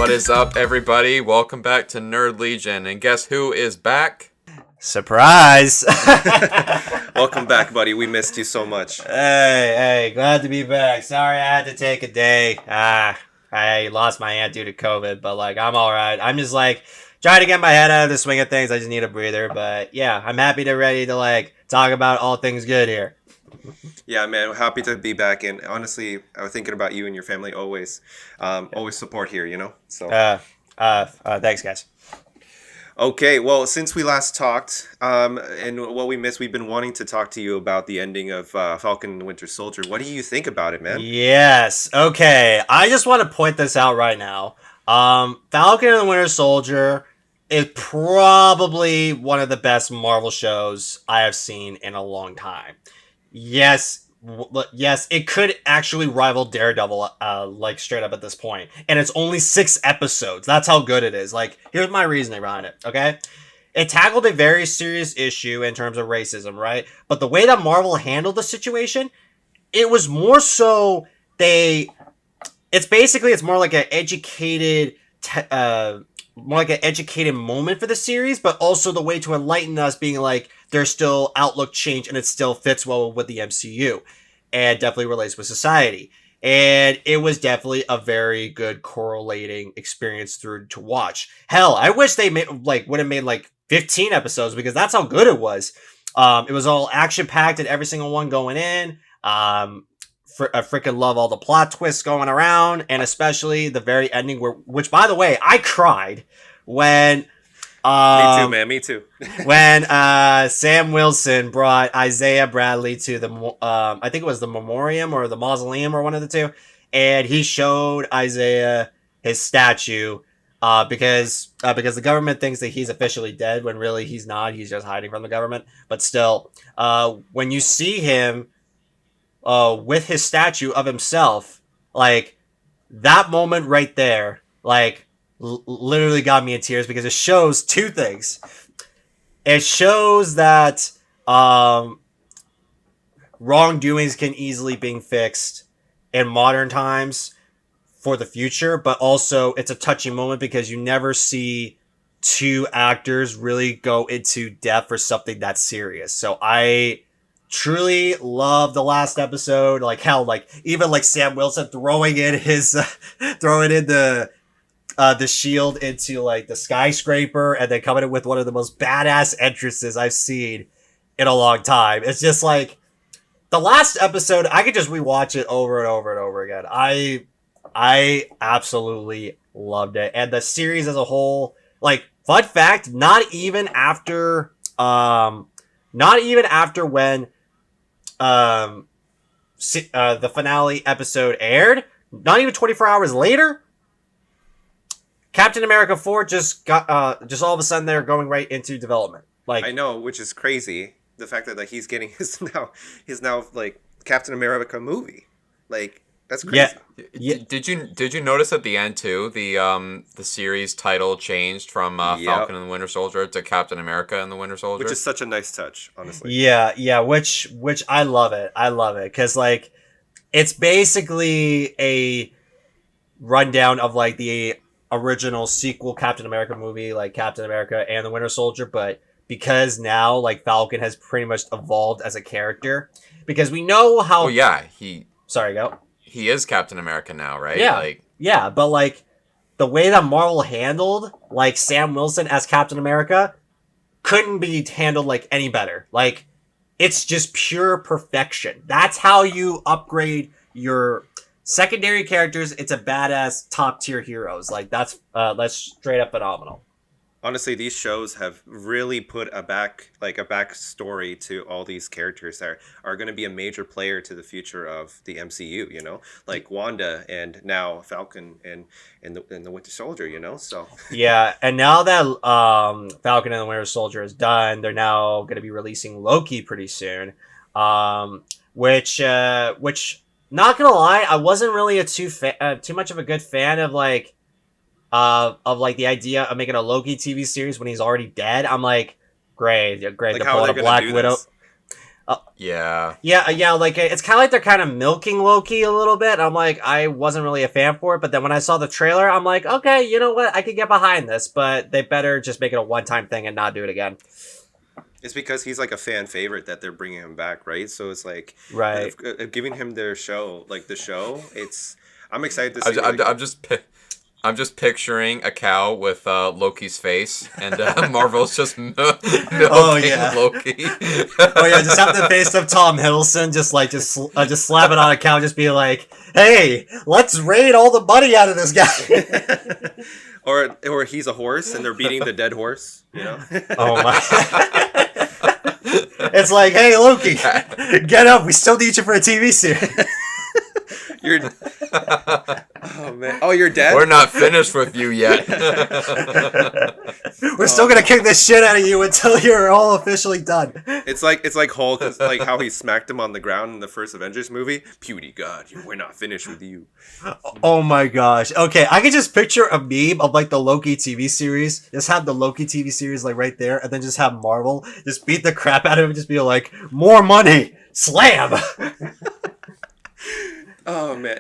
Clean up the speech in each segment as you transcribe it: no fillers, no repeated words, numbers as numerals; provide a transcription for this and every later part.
What is up, everybody? Welcome back to Nerd Legion. And guess who is back? Surprise! Welcome back, buddy. We missed you so much. Hey, glad to be back. Sorry I had to take a day. I lost my aunt due to COVID, but I'm all right. I'm just trying to get my head out of the swing of things. I just need a breather, but yeah, I'm ready to talk about all things good here. Yeah, man, happy to be back, and honestly, I was thinking about you and your family always. Always support here, So. Thanks, guys. Okay, well, since we last talked, and what we missed, we've been wanting to talk to you about the ending of Falcon and the Winter Soldier. What do you think about it, man? Yes. Okay. I just want to point this out right now. Falcon and the Winter Soldier is probably one of the best Marvel shows I have seen in a long time. Yes, it could actually rival Daredevil, straight up at this point. And it's only 6 episodes. That's how good it is. Here's my reasoning behind it, okay? It tackled a very serious issue in terms of racism, right? But the way that Marvel handled the situation, it was more so it's more like an educated moment for the series, but also the way to enlighten us being there's still outlook change and it still fits well with the MCU and definitely relates with society. And it was definitely a very good correlating experience to watch. Hell, I wish they would have made 15 episodes because that's how good it was. It was all action packed and every single one going in. I freaking love all the plot twists going around, and especially the very ending which by the way, I cried when me too, man. Me too. when Sam Wilson brought Isaiah Bradley to the I think it was the memoriam or the mausoleum or one of the two, and he showed Isaiah his statue because the government thinks that he's officially dead when really he's not. He's just hiding from the government. But still, when you see him with his statue of himself, that moment right there, literally got me in tears because it shows 2 things. It shows that wrongdoings can easily be fixed in modern times for the future, but also it's a touching moment because you never see 2 actors really go into depth for something that serious. So I truly love the last episode. Even Sam Wilson throwing in the shield into the skyscraper and then coming in with one of the most badass entrances I've seen in a long time. It's just the last episode, I could just rewatch it over and over and over again. I absolutely loved it. And the series as a whole, fun fact, not even after when the finale episode aired, not even 24 hours later, Captain America 4 just got just all of a sudden they're going right into development. I know, which is crazy. The fact that he's getting his now Captain America movie. That's crazy. Yeah. Did you notice at the end too the series title changed from Falcon and the Winter Soldier to Captain America and the Winter Soldier, which is such a nice touch, honestly. Yeah, which I love it. I love it because it's basically a rundown of the original sequel Captain America movie, Captain America and the Winter Soldier, but because now Falcon has pretty much evolved as a character, because we know how. Oh yeah, Sorry, go. He is Captain America now, right? Yeah, but the way that Marvel handled Sam Wilson as Captain America couldn't be handled any better. It's just pure perfection. That's how you upgrade your secondary characters. It's a badass top tier heroes. That's straight up phenomenal. Honestly, these shows have really put a backstory to all these characters that are going to be a major player to the future of the MCU. Wanda and now Falcon and the Winter Soldier. So yeah, and now that Falcon and the Winter Soldier is done, they're now going to be releasing Loki pretty soon. Which not gonna lie, I wasn't really too much of a good fan of the idea of making a Loki TV series when he's already dead. I'm great. They're pulling a Black Widow. Yeah, like it's kind of like they're kind of milking Loki a little bit. I'm like, I wasn't really a fan for it, but then when I saw the trailer, I'm like, okay, you know what? I could get behind this, but they better just make it a one-time thing and not do it again. It's because he's like a fan favorite that they're bringing him back, right? So it's like, right, giving him their show, like the show. I'm excited to see. I'm just picturing a cow with Loki's face, and Marvel's just milking Loki. Oh yeah, just have the face of Tom Hiddleston, just slap it on a cow, just be like, "Hey, let's raid all the money out of this guy." or he's a horse, and they're beating the dead horse. You know? Oh my! It's like, hey Loki, get up! We still need you for a TV series. Oh man! Oh, you're dead. We're not finished with you yet. We're still gonna kick the shit out of you until you're all officially done. It's like Hulk, like how he smacked him on the ground in the first Avengers movie. Puny God, we're not finished with you. Oh my gosh! Okay, I can just picture a meme of like the Loki TV series. Just have the Loki TV series like right there, and then just have Marvel just beat the crap out of him, and just be like, more money, slam. Oh man!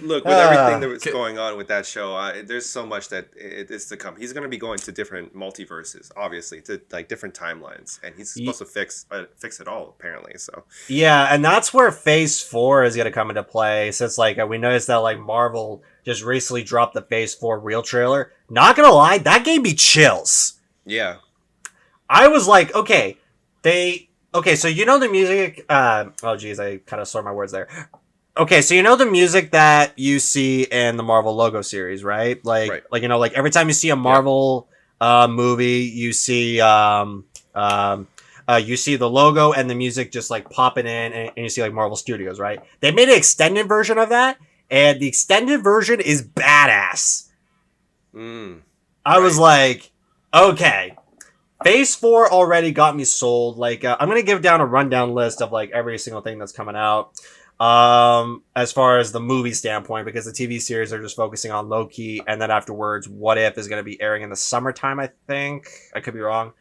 Look, with everything that was going on with that show, there's so much that is to come. He's going to be going to different multiverses, obviously, to like different timelines, and he's supposed to fix it all, apparently. So yeah, and that's where Phase 4 is going to come into play. Since like we noticed that like Marvel just recently dropped the Phase 4 real trailer. Not gonna lie, that gave me chills. Yeah, I was like, okay, so you know the music. Oh geez, I kind of slurred my words there. Okay, so you know the music that you see in the Marvel logo series, right? Like you know, like every time you see a Marvel movie, you see the logo and the music just like popping in, and you see like Marvel Studios, right? They made an extended version of that, and the extended version is badass. I was like, okay, Phase 4 already got me sold. Like, I'm gonna give down a rundown list of like every single thing that's coming out. As far as the movie standpoint, because the TV series are just focusing on Loki, and then afterwards, What If is going to be airing in the summertime, I think. I could be wrong.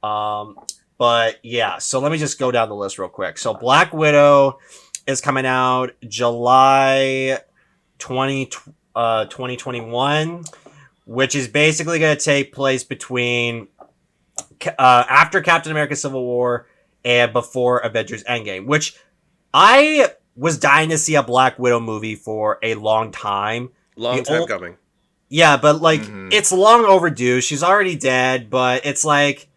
But yeah, so let me just go down the list real quick. So Black Widow is coming out July 2021, which is basically going to take place between after Captain America Civil War and before Avengers Endgame, which I was dying to see a Black Widow movie for a long time. Long time coming. Yeah, but like it's long overdue. She's already dead, but it's like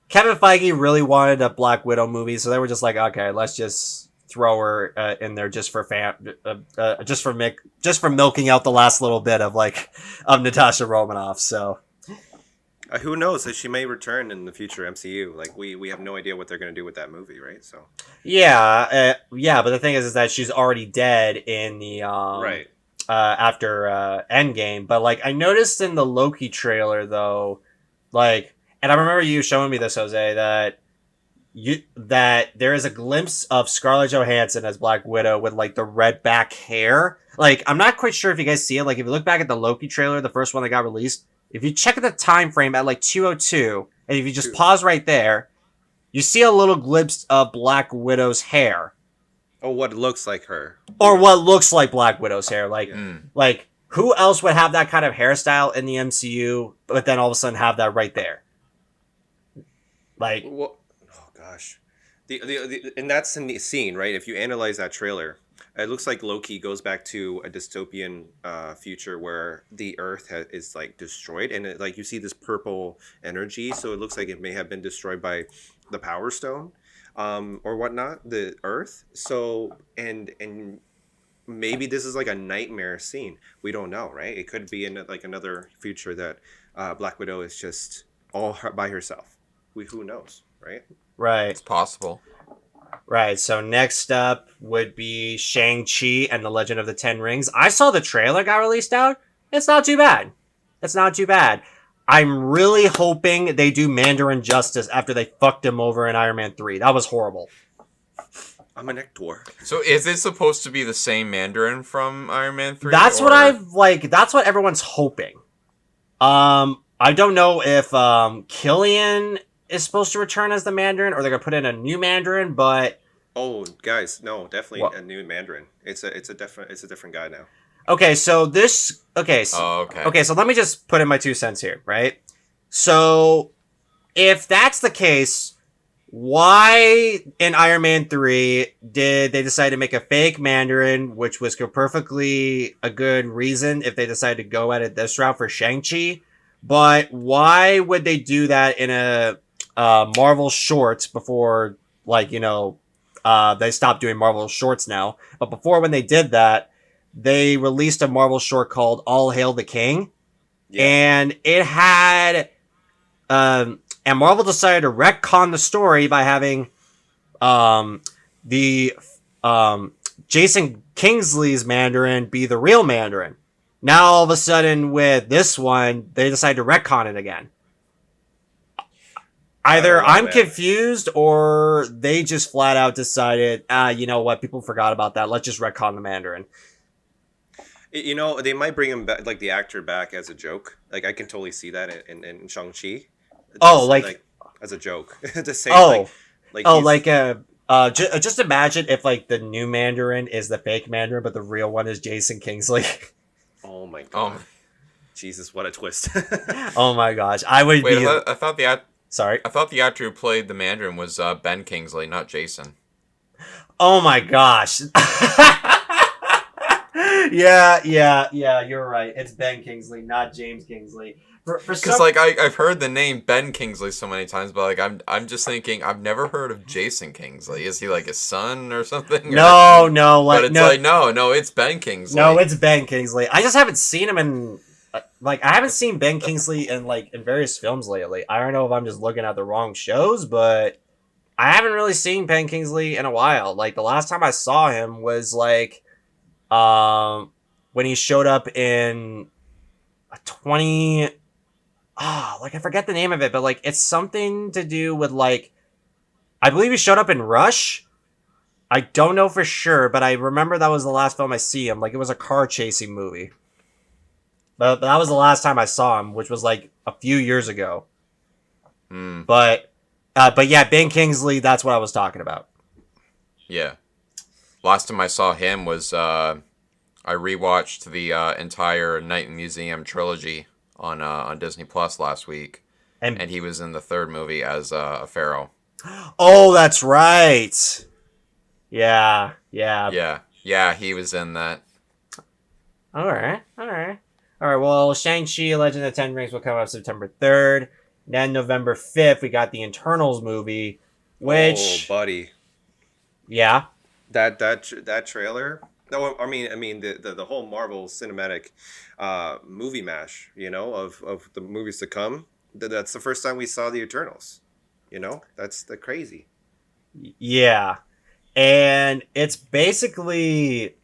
Kevin Feige really wanted a Black Widow movie, so they were just like, okay, let's just throw her in there just for milking out the last little bit of Natasha Romanoff. So who knows? She may return in the future MCU. Like we have no idea what they're going to do with that movie, right? So yeah. But the thing is that she's already dead in the after Endgame. But like I noticed in the Loki trailer though, like, and I remember you showing me this, Jose, that there is a glimpse of Scarlett Johansson as Black Widow with like the red back hair. Like I'm not quite sure if you guys see it. Like if you look back at the Loki trailer, the first one that got released. If you check the time frame at like 2:02, and if you just pause right there, you see a little glimpse of Black Widow's hair. Oh, what looks like her. Or what looks like Black Widow's hair. Like who else would have that kind of hairstyle in the MCU, but then all of a sudden have that right there? Like, oh gosh, and that's in the scene, right? If you analyze that trailer, it looks like Loki goes back to a dystopian future where the Earth is like destroyed, and like you see this purple energy. So it looks like it may have been destroyed by the Power Stone, or whatnot, the Earth. So and maybe this is like a nightmare scene. We don't know, right? It could be in like another future that Black Widow is just all by herself. Who knows, right? Right. It's possible. Right, so next up would be Shang Chi and the Legend of the Ten Rings. I saw the trailer got released out. It's not too bad. I'm really hoping they do Mandarin justice after they fucked him over in Iron Man 3. That was horrible. I'm an actor. So is it supposed to be the same Mandarin from Iron Man 3? That's what that's what everyone's hoping. I don't know if Killian is supposed to return as the Mandarin, or they're gonna put in a new Mandarin. But Oh, guys, no, definitely what? a new Mandarin. It's a different guy now. Okay, so this. Oh, okay. Okay, so let me just put in my 2 cents here, right? So if that's the case, why in Iron Man 3 did they decide to make a fake Mandarin, which was perfectly a good reason if they decided to go at it this route for Shang-Chi? But why would they do that in a Marvel shorts before, like, they stopped doing Marvel shorts now. But before, when they did that, they released a Marvel short called All Hail the King. Yeah. And it had and Marvel decided to retcon the story by having the Jason Kingsley's Mandarin be the real Mandarin. Now all of a sudden with this one, they decide to retcon it again. Either I'm confused or they just flat out decided, you know what, people forgot about that. Let's just retcon the Mandarin. You know, they might bring him back, like the actor back as a joke. Like I can totally see that in Shang Chi. Like as a joke to say. Just imagine if like the new Mandarin is the fake Mandarin, but the real one is Jason Kingsley. Oh my god! Jesus, what a twist! Oh my gosh, I would Wait, be. I thought the Sorry, I thought the actor who played the Mandarin was Ben Kingsley, not Jason. Oh my gosh. Yeah, you're right. It's Ben Kingsley, not James Kingsley. Because like I've heard the name Ben Kingsley so many times, but like I'm just thinking I've never heard of Jason Kingsley. Is he like his son or something? No, but it's no, it's Ben Kingsley. No, it's Ben Kingsley. I just haven't seen him in I haven't seen Ben Kingsley in various films lately. I don't know if I'm just looking at the wrong shows, but I haven't really seen Ben Kingsley in a while. Like the last time I saw him was when he showed up in 20 I forget the name of it, but it's something to do with I believe he showed up in Rush. I don't know for sure, but I remember that was the last film I see him. It was a car chasing movie. But that was the last time I saw him, which was a few years ago. But yeah, Ben Kingsley, that's what I was talking about. Yeah. Last time I saw him was I rewatched the entire Night in Museum trilogy on Disney Plus last week, and he was in the third movie as a pharaoh. Oh, that's right. Yeah. He was in that. All right. Well, Shang-Chi: Legend of the Ten Rings will come out September 3rd. Then November 5th, we got the Eternals movie, which... Oh, buddy. Yeah. That trailer. No, I mean the whole Marvel cinematic movie mash, of the movies to come. That's the first time we saw the Eternals. That's the crazy. Yeah. And it's basically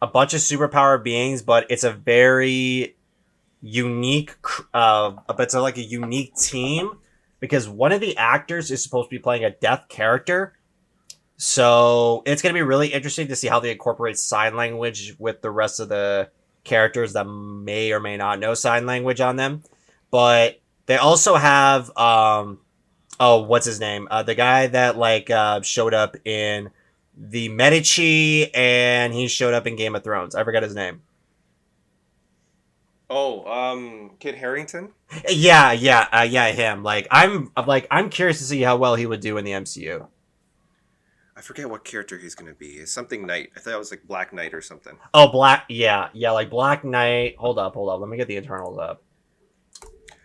a bunch of superpower beings, but it's a very unique it's a unique team because one of the actors is supposed to be playing a deaf character. So it's going to be really interesting to see how they incorporate sign language with the rest of the characters that may or may not know sign language on them. But they also have, what's his name? The guy that showed up in the Medici and he showed up in Game of Thrones. I forgot his name. Oh, Kid Harrington? Yeah, him. I'm curious to see how well he would do in the MCU. I forget what character he's gonna be. It's something Knight. I thought it was Black Knight or something. Oh, Black. Yeah, Black Knight. Hold up. Let me get the Eternals up.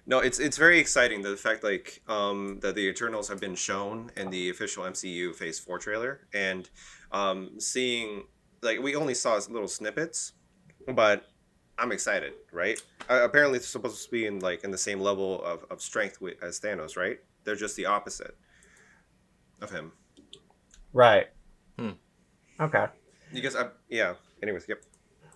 No, it's very exciting the fact that the Eternals have been shown in the official MCU Phase 4 trailer, and seeing we only saw little snippets, but I'm excited. Right? Apparently, it's supposed to be in the same level of strength as Thanos. Right? They're just the opposite of him. Right. Okay. Because anyways, yep.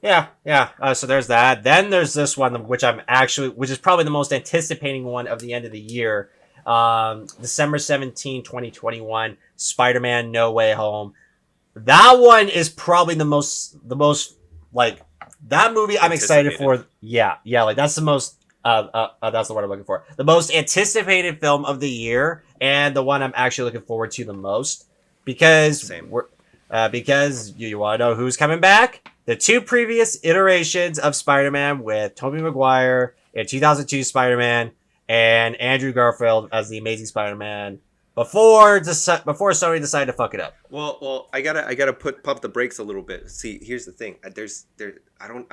Yeah. So there's that. Then there's this one, which is probably the most anticipating one of the end of the year. December 17, 2021, Spider-Man: No Way Home. That one is probably the most that movie I'm excited for. Yeah. That's the most. That's the word I'm looking for. The most anticipated film of the year, and the one I'm actually looking forward to the most because Same. because you want to know who's coming back? The two previous iterations of Spider-Man with Tobey Maguire in 2002 Spider-Man and Andrew Garfield as the Amazing Spider-Man before Sony decided to fuck it up. Well, I gotta pump the brakes a little bit. See, here's the thing. I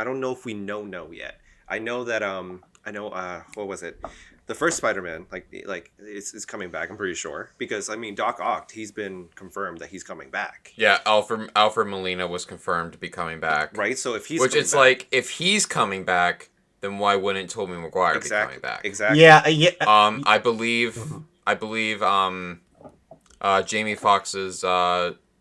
don't know if we know yet. I know that I know what was it? The first Spider-Man like is coming back. I'm pretty sure because I mean Doc Ock, he's been confirmed that he's coming back. Yeah, Alfred Molina was confirmed to be coming back. Right. So if he's like if he's coming back, then why wouldn't Tobey Maguire be coming back? Exactly. Yeah. I believe Jamie Foxx's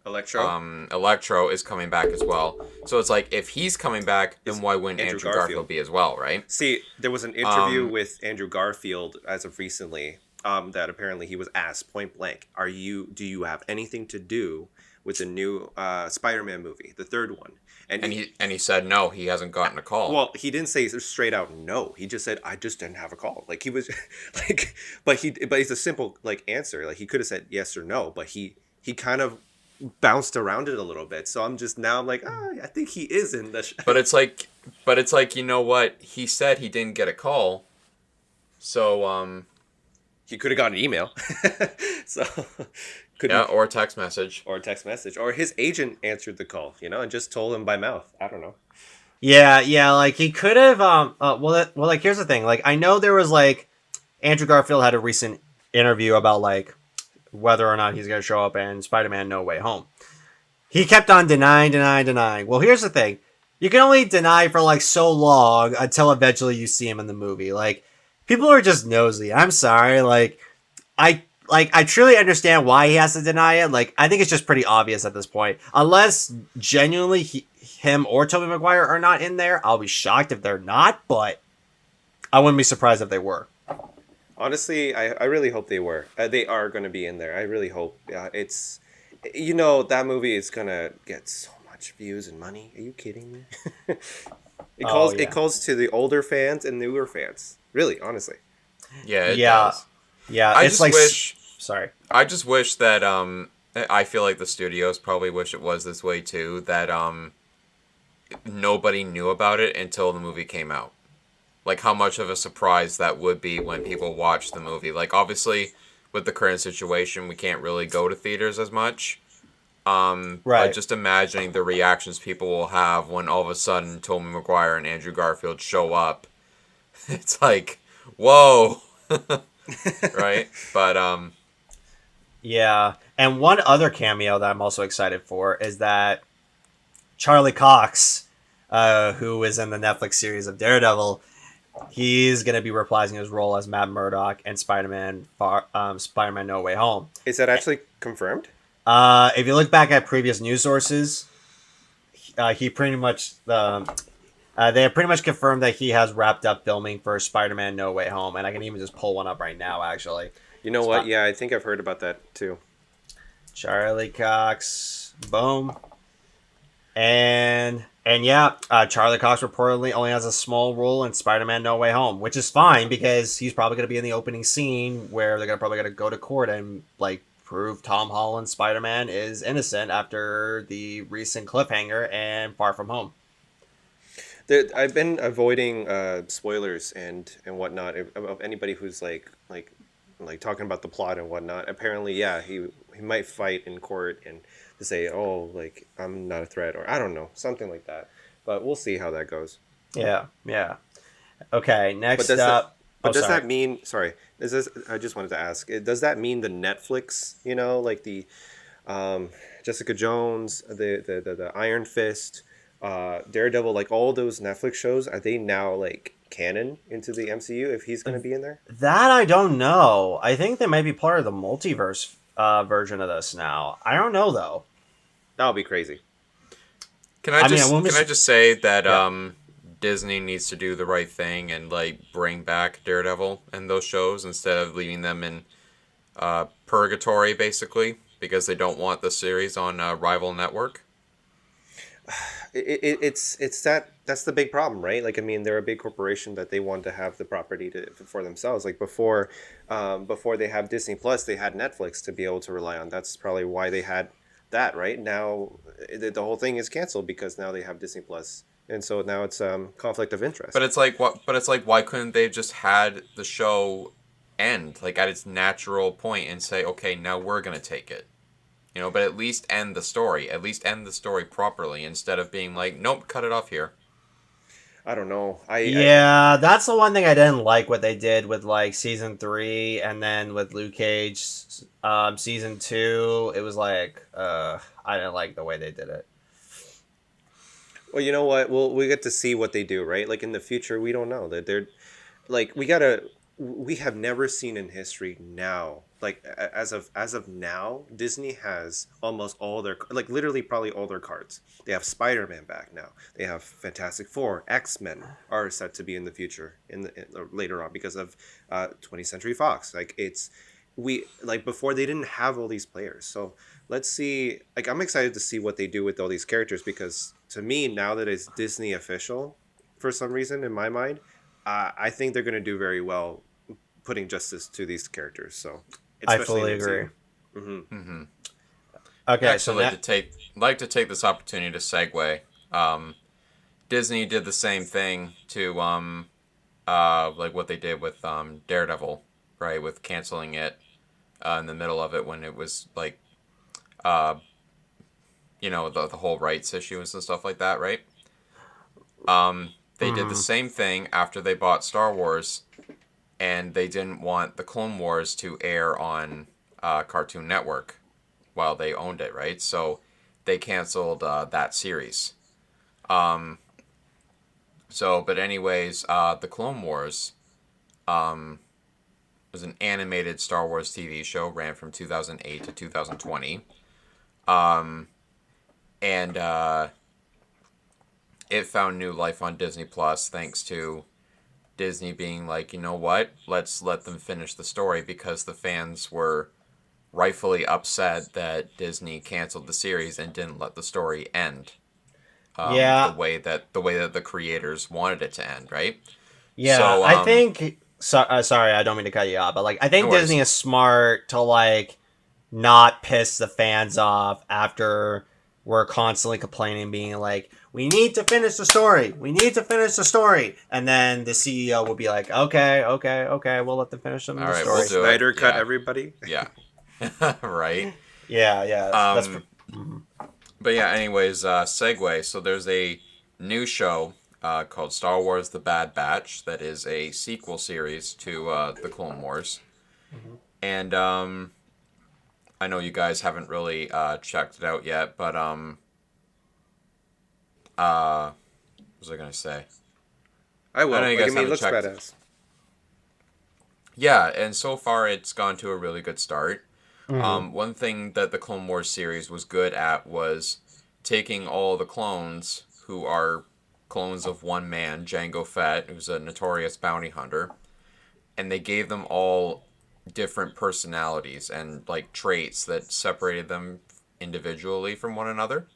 Electro is coming back as well. So it's like if he's coming back, then why wouldn't Andrew Garfield be as well, right? See, there was an interview with Andrew Garfield as of recently that apparently he was asked point blank, do you have anything to do with the new Spider-Man movie, the third one? And he said no, he hasn't gotten a call. Well, he didn't say straight out no. He just said I just didn't have a call. Like he was like but it's a simple like answer. Like he could have said yes or no, but he kind of bounced around it a little bit. So I'm like, I think he is in the But it's like, you know what? He said he didn't get a call. So he could have gotten an email. So or a text message. Or his agent answered the call, and just told him by mouth. I don't know. Yeah, like he could have like here's the thing. Like I know there was like Andrew Garfield had a recent interview about like whether or not he's going to show up in Spider-Man No Way Home. He kept on denying. Well, here's the thing. You can only deny for like so long until eventually you see him in the movie. Like people are just nosy. I'm sorry. I truly understand why he has to deny it. Like, I think it's just pretty obvious at this point. Unless genuinely him or Tobey Maguire are not in there, I'll be shocked if they're not, but I wouldn't be surprised if they were. Honestly, I really hope they were. They are going to be in there. I really hope. It's, that movie is going to get so much views and money. Are you kidding me? It calls to the older fans and newer fans. Really, honestly. Yeah, it does. Yeah, I just wish. Sorry. I just wish that I feel like the studios probably wish it was this way too. That nobody knew about it until the movie came out. Like how much of a surprise that would be when people watch the movie. Like obviously, with the current situation, we can't really go to theaters as much. Right. But just imagining the reactions people will have when all of a sudden Tobey Maguire and Andrew Garfield show up. It's like, whoa. Right? But yeah. And one other cameo that I'm also excited for is that Charlie Cox, who is in the Netflix series of Daredevil, he's going to be reprising his role as Matt Murdock in Spider-Man No Way Home. Is that actually confirmed? If you look back at previous news sources, he pretty much they have pretty much confirmed that he has wrapped up filming for Spider-Man No Way Home, and I can even just pull one up right now, actually. You know what? Yeah, I think I've heard about that, too. Charlie Cox. Boom. And yeah, Charlie Cox reportedly only has a small role in Spider-Man No Way Home, which is fine because he's probably going to be in the opening scene where they're probably going to go to court and, like, prove Tom Holland's Spider-Man is innocent after the recent cliffhanger and Far From Home. I've been avoiding spoilers and whatnot of anybody who's like talking about the plot and whatnot. Apparently, yeah, he might fight in court and to say, oh, like I'm not a threat, or I don't know, something like that. But we'll see how that goes. Yeah. Okay, next up. Does that mean? Sorry, I just wanted to ask. Does that mean the Netflix? Like the Jessica Jones, the Iron Fist. Daredevil, like all those Netflix shows, are they now like canon into the MCU if he's going to be in there? That I don't know. I think they might be part of the multiverse version of this now. I don't know though. That would be crazy. Can I just say that Disney needs to do the right thing and like bring back Daredevil and those shows instead of leaving them in purgatory basically because they don't want the series on a rival network. It's that that's the big problem, right? Like, I mean, they're a big corporation that they want to have the property for themselves. Like before they have Disney Plus, they had Netflix to be able to rely on. That's probably why they had that, right? Now the whole thing is canceled because now they have Disney Plus, and so now it's conflict of But interest. it's like what? But it's like why couldn't they have just had the show end like at its natural point and say, okay, now we're gonna take it, you know? But at least end the story. At least end the story properly instead of being like, nope, cut it off here. I don't know. Yeah, that's the one thing I didn't like what they did with like season 3, and then with Luke Cage, season 2. It was like, I didn't like the way they did it. Well, you know what? We get to see what they do, right? Like in the future, we don't know that they're like we have never seen in history now, like as of now, Disney has almost all their, like literally probably all their cards. They have Spider-Man back now. They have Fantastic Four, X-Men are set to be in the future later on because of 20th Century Fox. Like it's we like before they didn't have all these players. So let's see, like I'm excited to see what they do with all these characters, because to me, now that it's Disney official, for some reason in my mind, I think they're going to do very well putting justice to these characters. So, I especially fully in agree. MCU. Mm-hmm. Okay, Actually, so like to take this opportunity to segue. Disney did the same thing to like what they did with Daredevil, right? With canceling it in the middle of it when it was like uh, you know, the whole rights issues and stuff like that, right? They did the same thing after they bought Star Wars, and they didn't want the Clone Wars to air on Cartoon Network while they owned it, right? So they canceled that series. But anyways, the Clone Wars was an animated Star Wars TV show, ran from 2008 to 2020. And it found new life on Disney Plus thanks to Disney being like, you know what, let's let them finish the story, because the fans were rightfully upset that Disney canceled the series and didn't let the story end yeah, the way that the creators wanted it to end, right? yeah, So I think. Sorry, I don't mean to cut you off, but like, I no think worries. Disney is smart to like not piss the fans off after we're constantly complaining, being like, we need to finish the story. We need to finish the story. And then the CEO will be like, okay, okay, okay, we'll let them finish them All the right, we'll story. do it. Snyder cut Yeah, everybody. yeah, right. Yeah, yeah. But yeah, anyways, segue. So there's a new show called Star Wars: The Bad Batch that is a sequel series to the Clone Wars, and I know you guys haven't really checked it out yet, but what was I gonna say? I I know will. you Like I guys mean, it haven't looks checked. badass. Yeah, and so far it's gone to a really good start. Mm-hmm. One thing that the Clone Wars series was good at was taking all the clones who are clones of one man, Jango Fett, who's a notorious bounty hunter, and they gave them all different personalities and like traits that separated them individually from one another,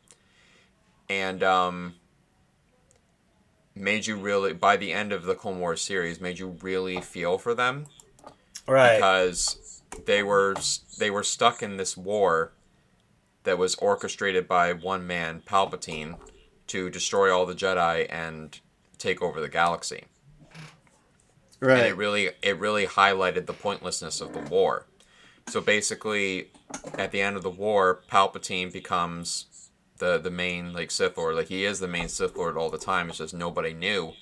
and made you really, by the end of the Clone Wars series, made you really feel for them, Right. because they were stuck in this war that was orchestrated by one man, Palpatine, to destroy all the Jedi and take over the galaxy. And Right. it really highlighted the pointlessness of the war. So basically, at the end of the war, Palpatine becomes the main like Sith Lord. Like he is the main Sith Lord all the time. It's just nobody knew,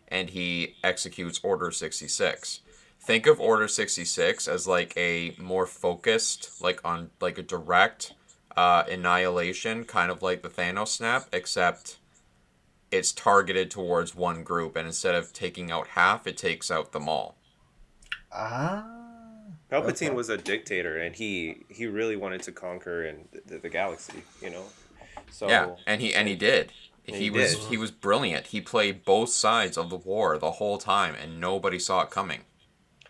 and he executes Order 66. Think of Order 66 as like a more focused, like on like a direct annihilation, kind of like the Thanos snap, except it's targeted towards one group, and instead of taking out half, it takes out them all. Ah. Palpatine Okay. was a dictator, and he really wanted to conquer and the galaxy. You know, Yeah, so and he did. he did. He was brilliant. He played both sides of the war the whole time, and nobody saw it coming.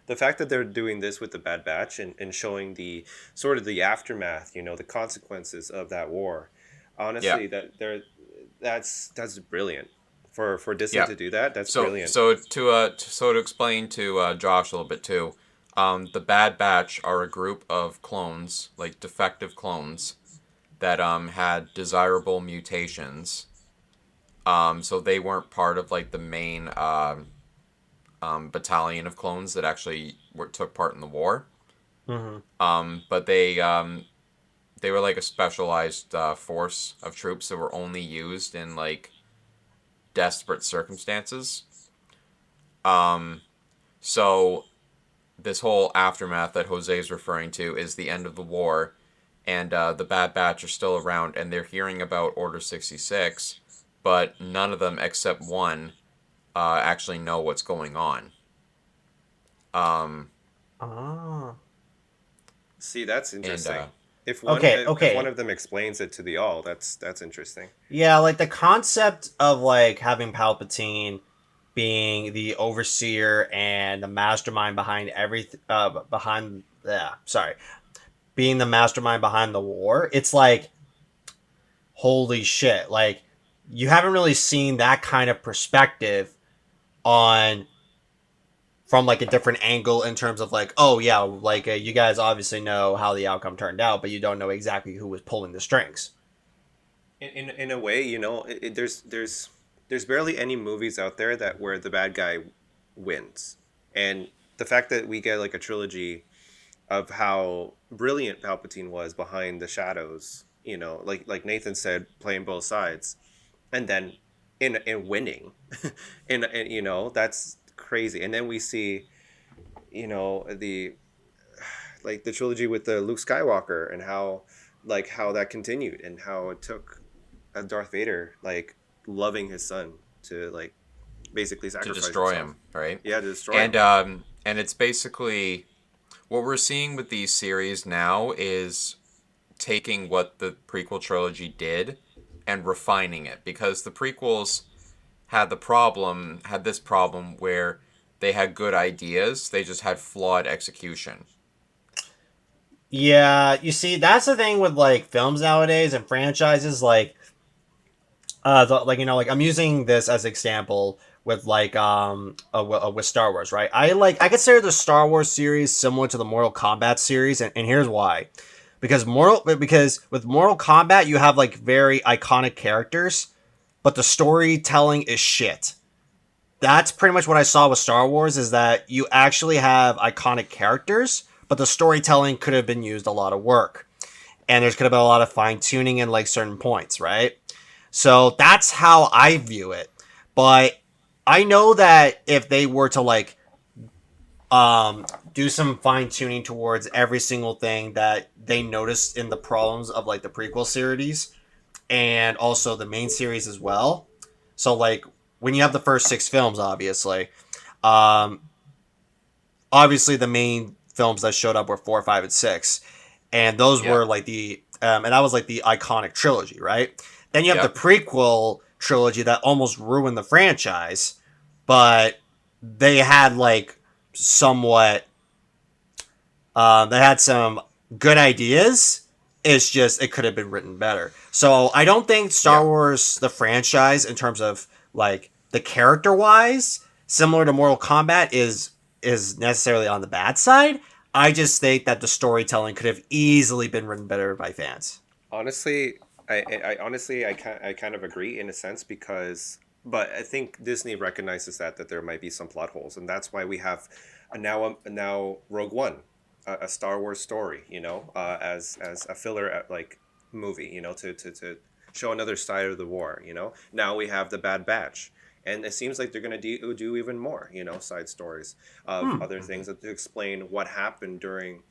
The fact that they're doing this with the Bad Batch and showing the sort of the aftermath, you know, the consequences of that war, Yeah, honestly, that's brilliant. For Disney Yeah. to do that, that's So brilliant. to explain to Josh a little bit too, the Bad Batch are a group of clones, like defective clones, that had desirable mutations. So they weren't part of like the main battalion of clones that actually took part in the war. Mm-hmm. But they were like a specialized force of troops that were only used in like desperate circumstances. So this whole aftermath that Jose is referring to is the end of the war, and the Bad Batch are still around, and they're hearing about Order 66, but none of them except one actually know what's going on. Ah. See, that's And interesting. Okay, If one okay. of them explains it to the all, that's interesting. Yeah, like the concept of like having Palpatine being the overseer and the mastermind behind everything behind yeah, sorry, being the mastermind behind the war. It's like holy shit. Like you haven't really seen that kind of perspective on from like a different angle in terms of like, oh yeah, like you guys obviously know how the outcome turned out, but you don't know exactly who was pulling the strings. In a way, there's barely any movies out there that where the bad guy wins, and the fact that we get like a trilogy of how brilliant Palpatine was behind the shadows, like Nathan said, playing both sides, and then in winning, and that's crazy. And then we see, the like the trilogy with the Luke Skywalker and how that continued and how it took a Darth Vader like loving his son to like basically to sacrifice destroy himself. him, right? Yeah, to destroy him. And it's basically what we're seeing with these series now is taking what the prequel trilogy did and refining it, because the prequels had this problem where they had good ideas, they just had flawed execution. Yeah, you see, that's the thing with like films nowadays and franchises. Like, like like I'm using this as example with like with Star Wars, right? I consider the Star Wars series similar to the Mortal Kombat series, and here's why. Because with Mortal Kombat you have like very iconic characters, but the storytelling is shit. That's pretty much what I saw with Star Wars is that you actually have iconic characters, but the storytelling could have been used a lot of work. And there's could have been a lot of fine tuning in like certain points, right? So that's how I view it. But I know that if they were to like do some fine tuning towards every single thing that they noticed in the problems of like the prequel series and also the main series as well. So like when you have the first six films, um, obviously the main films that showed up were four, five, and six, and those Yeah. were like and that was like the iconic trilogy, right? Then you have the Yep. prequel trilogy that almost ruined the franchise, but they had like somewhat, they had some good ideas. It's just it could have been written better. So I don't think Star Yeah. Wars the franchise in terms of like the character wise, similar to Mortal Kombat, is necessarily on the bad side. I just think that the storytelling could have easily been written better by fans. Honestly, I kind of agree in a sense because, but I think Disney recognizes that there might be some plot holes, and that's why we have now Rogue One, a Star Wars story, as a filler like movie, to show another side of the war. Now we have the Bad Batch. And it seems like they're going to do even more, side stories of Hmm. other things to explain what happened during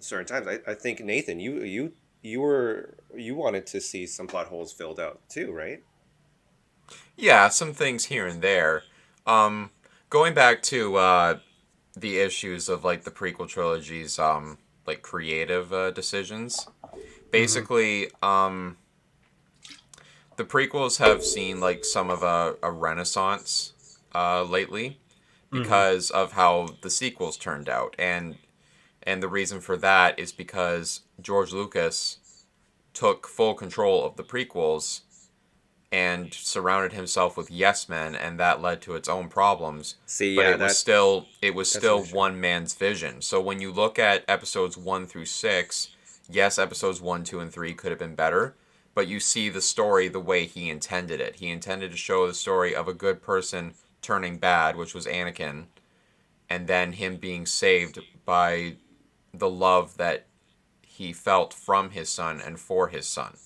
certain times. I think Nathan, you wanted to see some plot holes filled out too, right? Yeah, some things here and there. Um, Going back to the issues of like the prequel trilogy's like creative decisions. Mm-hmm. Basically, the prequels have seen like some of a renaissance lately Mm-hmm. because of how the sequels turned out, and the reason for that is because George Lucas took full control of the prequels and surrounded himself with yes men, and that led to its own problems. See, But yeah, it was still an issue. one man's vision. So when you look at episodes 1 through 6, yes, episodes 1, 2, and 3 could have been better, but you see the story the way he intended it. He intended to show the story of a good person turning bad, which was Anakin, and then him being saved by the love that he felt from his son and for his son.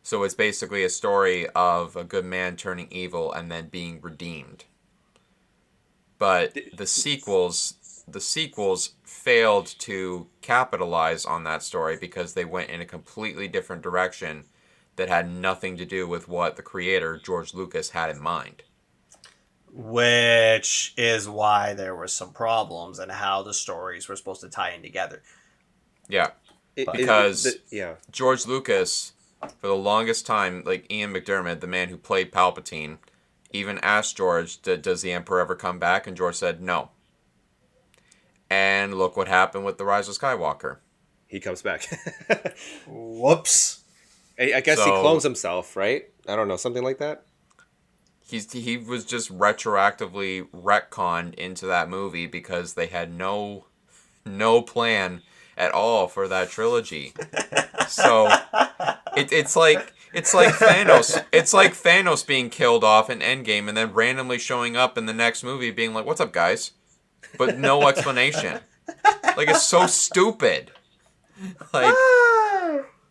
So it's basically a story of a good man turning evil and then being redeemed. But the sequels failed to capitalize on that story because they went in a completely different direction that had nothing to do with what the creator George Lucas had in mind. Which is why there were some problems and how the stories were supposed to tie in together. Yeah. Because George Lucas, for the longest time, like Ian McDiarmid, the man who played Palpatine, even asked George, does the Emperor ever come back? And George said no. And look what happened with The Rise of Skywalker. He comes back. Whoops. I guess he clones himself, right? I don't know, something like that. He was just retroactively retconned into that movie because they had no plan at all for that trilogy. So it's like Thanos. It's like Thanos being killed off in Endgame and then randomly showing up in the next movie being like, "What's up, guys?" But no explanation. Like, it's so stupid. Like,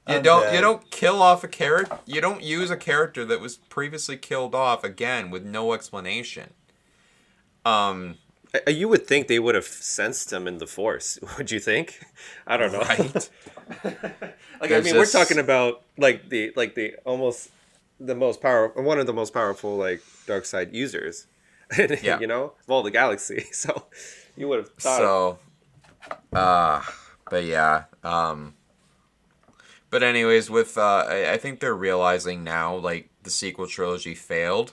you don't kill off a character. You don't use a character that was previously killed off again with no explanation. You would think they would have sensed him in the Force. Would you think? I don't know. Right? We're talking about one of the most powerful like dark side users. Yeah. Of all the galaxy. So you would have thought. So, but yeah. But anyways, with I think they're realizing now, like, the sequel trilogy failed,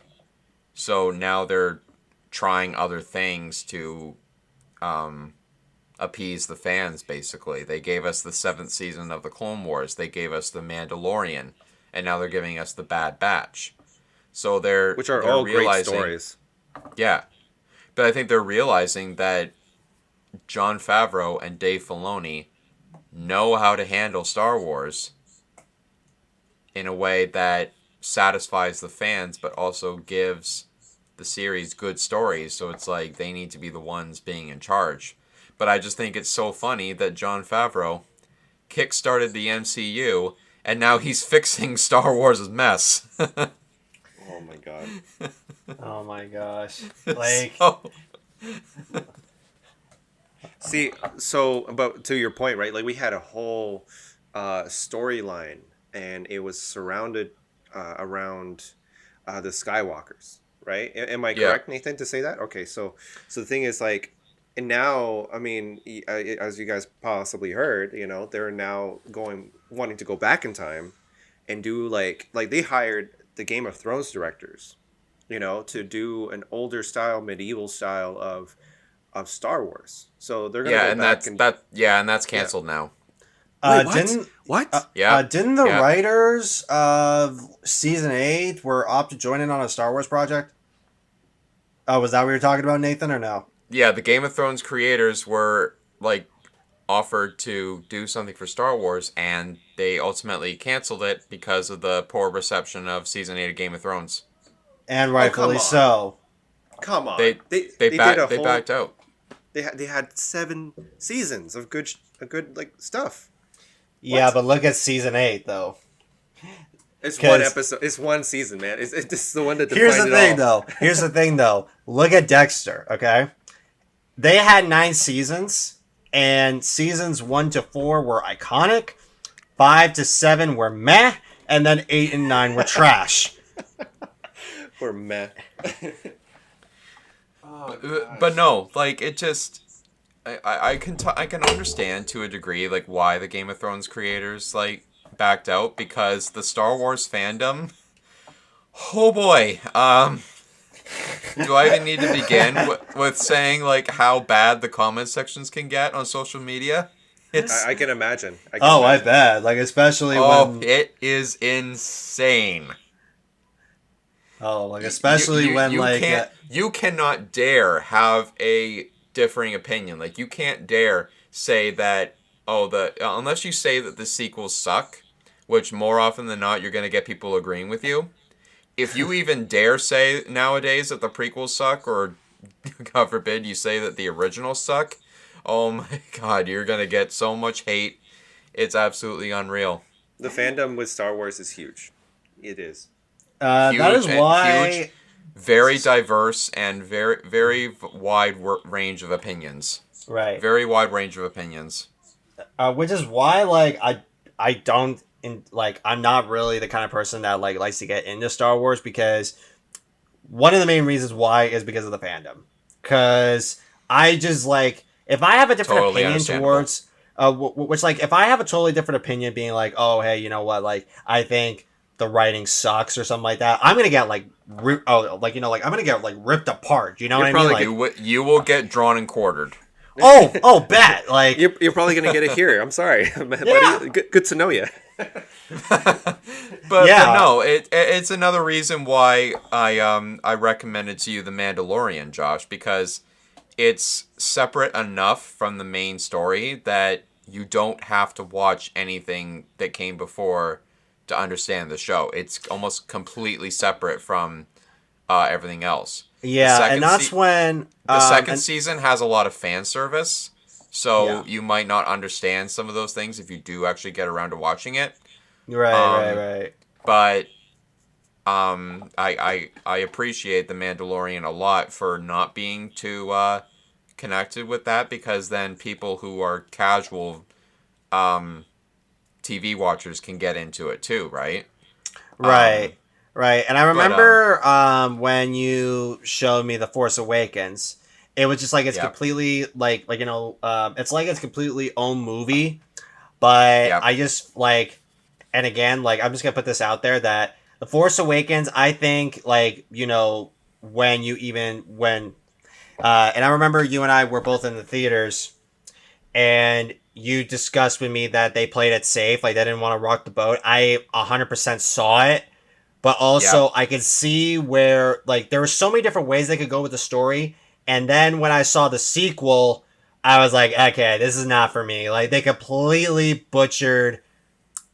so now they're trying other things to appease the fans. Basically, they gave us the 7th season of the Clone Wars, they gave us the Mandalorian, and now they're giving us the Bad Batch. So which are all great stories. Yeah, but I think they're realizing that Jon Favreau and Dave Filoni know how to handle Star Wars in a way that satisfies the fans but also gives the series good stories, so it's like they need to be the ones being in charge. But I just think it's so funny that Jon Favreau kickstarted the MCU and now he's fixing Star Wars' mess. Oh my god. Oh my gosh. Like See, but to your point, right? Like, we had a whole storyline, and it was surrounded around the Skywalkers, right? Am I correct, Nathan, to say that? Okay, so the thing is, like, and now, I mean, as you guys possibly heard, they're now wanting to go back in time and do like they hired the Game of Thrones directors, to do an older style, medieval style of Star Wars. So they're gonna go back and that's canceled now. Wait, what? What? Didn't the writers of season 8 were opted to join in on a Star Wars project? Oh, was that what you were talking about, Nathan, or no? Yeah, the Game of Thrones creators were like offered to do something for Star Wars, and they ultimately canceled it because of the poor reception of season 8 of Game of Thrones. And rightfully so. Come on, they backed out. They had 7 seasons of good like stuff. Yeah, but look at season 8 though. It's one episode. It's one season, man. This is the one that Here's defined the thing, it all. though. Here's the thing, though. Look at Dexter. Okay, they had 9 seasons, and seasons 1 to 4 were iconic. 5 to 7 were meh, and then 8 and 9 were trash. Were meh. But no, like, it just, I can understand to a degree like why the Game of Thrones creators like backed out, because the Star Wars fandom, oh boy, do I even need to begin with saying like how bad the comment sections can get on social media? I can imagine. I bet. Like, especially when it is insane. Oh, like especially you cannot dare have a differing opinion. Like you can't dare say that unless you say that the sequels suck, which more often than not you're going to get people agreeing with you. If you even dare say nowadays that the prequels suck, or God forbid you say that the originals suck, oh my God, you're going to get so much hate. It's absolutely unreal. The fandom with Star Wars is huge. It is. That is why... Huge, very diverse, and very, very wide range of opinions. Right. Very wide range of opinions. Which is why, like, I don't... I'm not really the kind of person that, like, likes to get into Star Wars, because one of the main reasons why is because of the fandom. Because I just, like... If I have a different opinion towards... if I have a totally different opinion, being like, oh, hey, you know what, like, I think the writing sucks or something like that, I'm gonna get I'm gonna get like ripped apart. You know what I mean? Like, you will get drawn and quartered. Bet. Like you're probably gonna get it here. I'm sorry, buddy. Good to know you. but no, it's another reason why I recommended to you The Mandalorian, Josh, because it's separate enough from the main story that you don't have to watch anything that came before to understand the show. It's almost completely separate from everything else. Yeah, and that's when... The second season has a lot of fan service, so you might not understand some of those things if you do actually get around to watching it. Right. But I appreciate The Mandalorian a lot for not being too connected with that, because then people who are casual TV watchers can get into it too, right? Right. And I remember when you showed me The Force Awakens, it was just like it's completely it's like it's completely own movie, but I just like, and again, like I'm just gonna put this out there that The Force Awakens, I think, like, you know, and I remember you and I were both in the theaters, and you discussed with me that they played it safe, like they didn't want to rock the boat. I 100% saw it, but also I could see where, like, there were so many different ways they could go with the story, and then when I saw the sequel, I was like, okay, this is not for me. Like, they completely butchered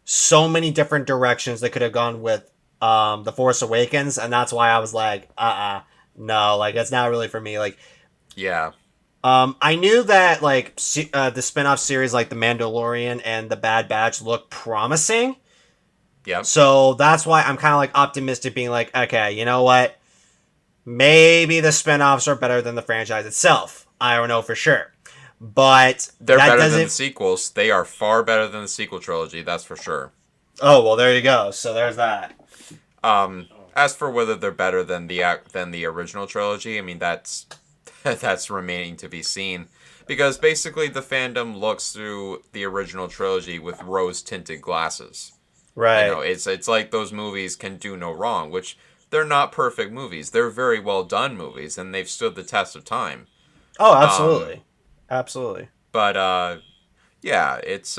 so many different directions they could have gone with The Force Awakens, and that's why I was like, no, like, that's not really for me. Like, I knew that, like, the spin-off series, like The Mandalorian and The Bad Batch, looked promising. Yeah. So that's why I'm kind of, like, optimistic, being like, okay, you know what? Maybe the spin-offs are better than the franchise itself. I don't know for sure. But they're better than the sequels. They are far better than the sequel trilogy, that's for sure. Oh, well, there you go. So there's that. As for whether they're better than the original trilogy, I mean, that's remaining to be seen, because basically the fandom looks through the original trilogy with rose-tinted glasses. Right. You know, it's like those movies can do no wrong, which they're not perfect movies. They're very well done movies, and they've stood the test of time. Oh, absolutely. Absolutely. But it's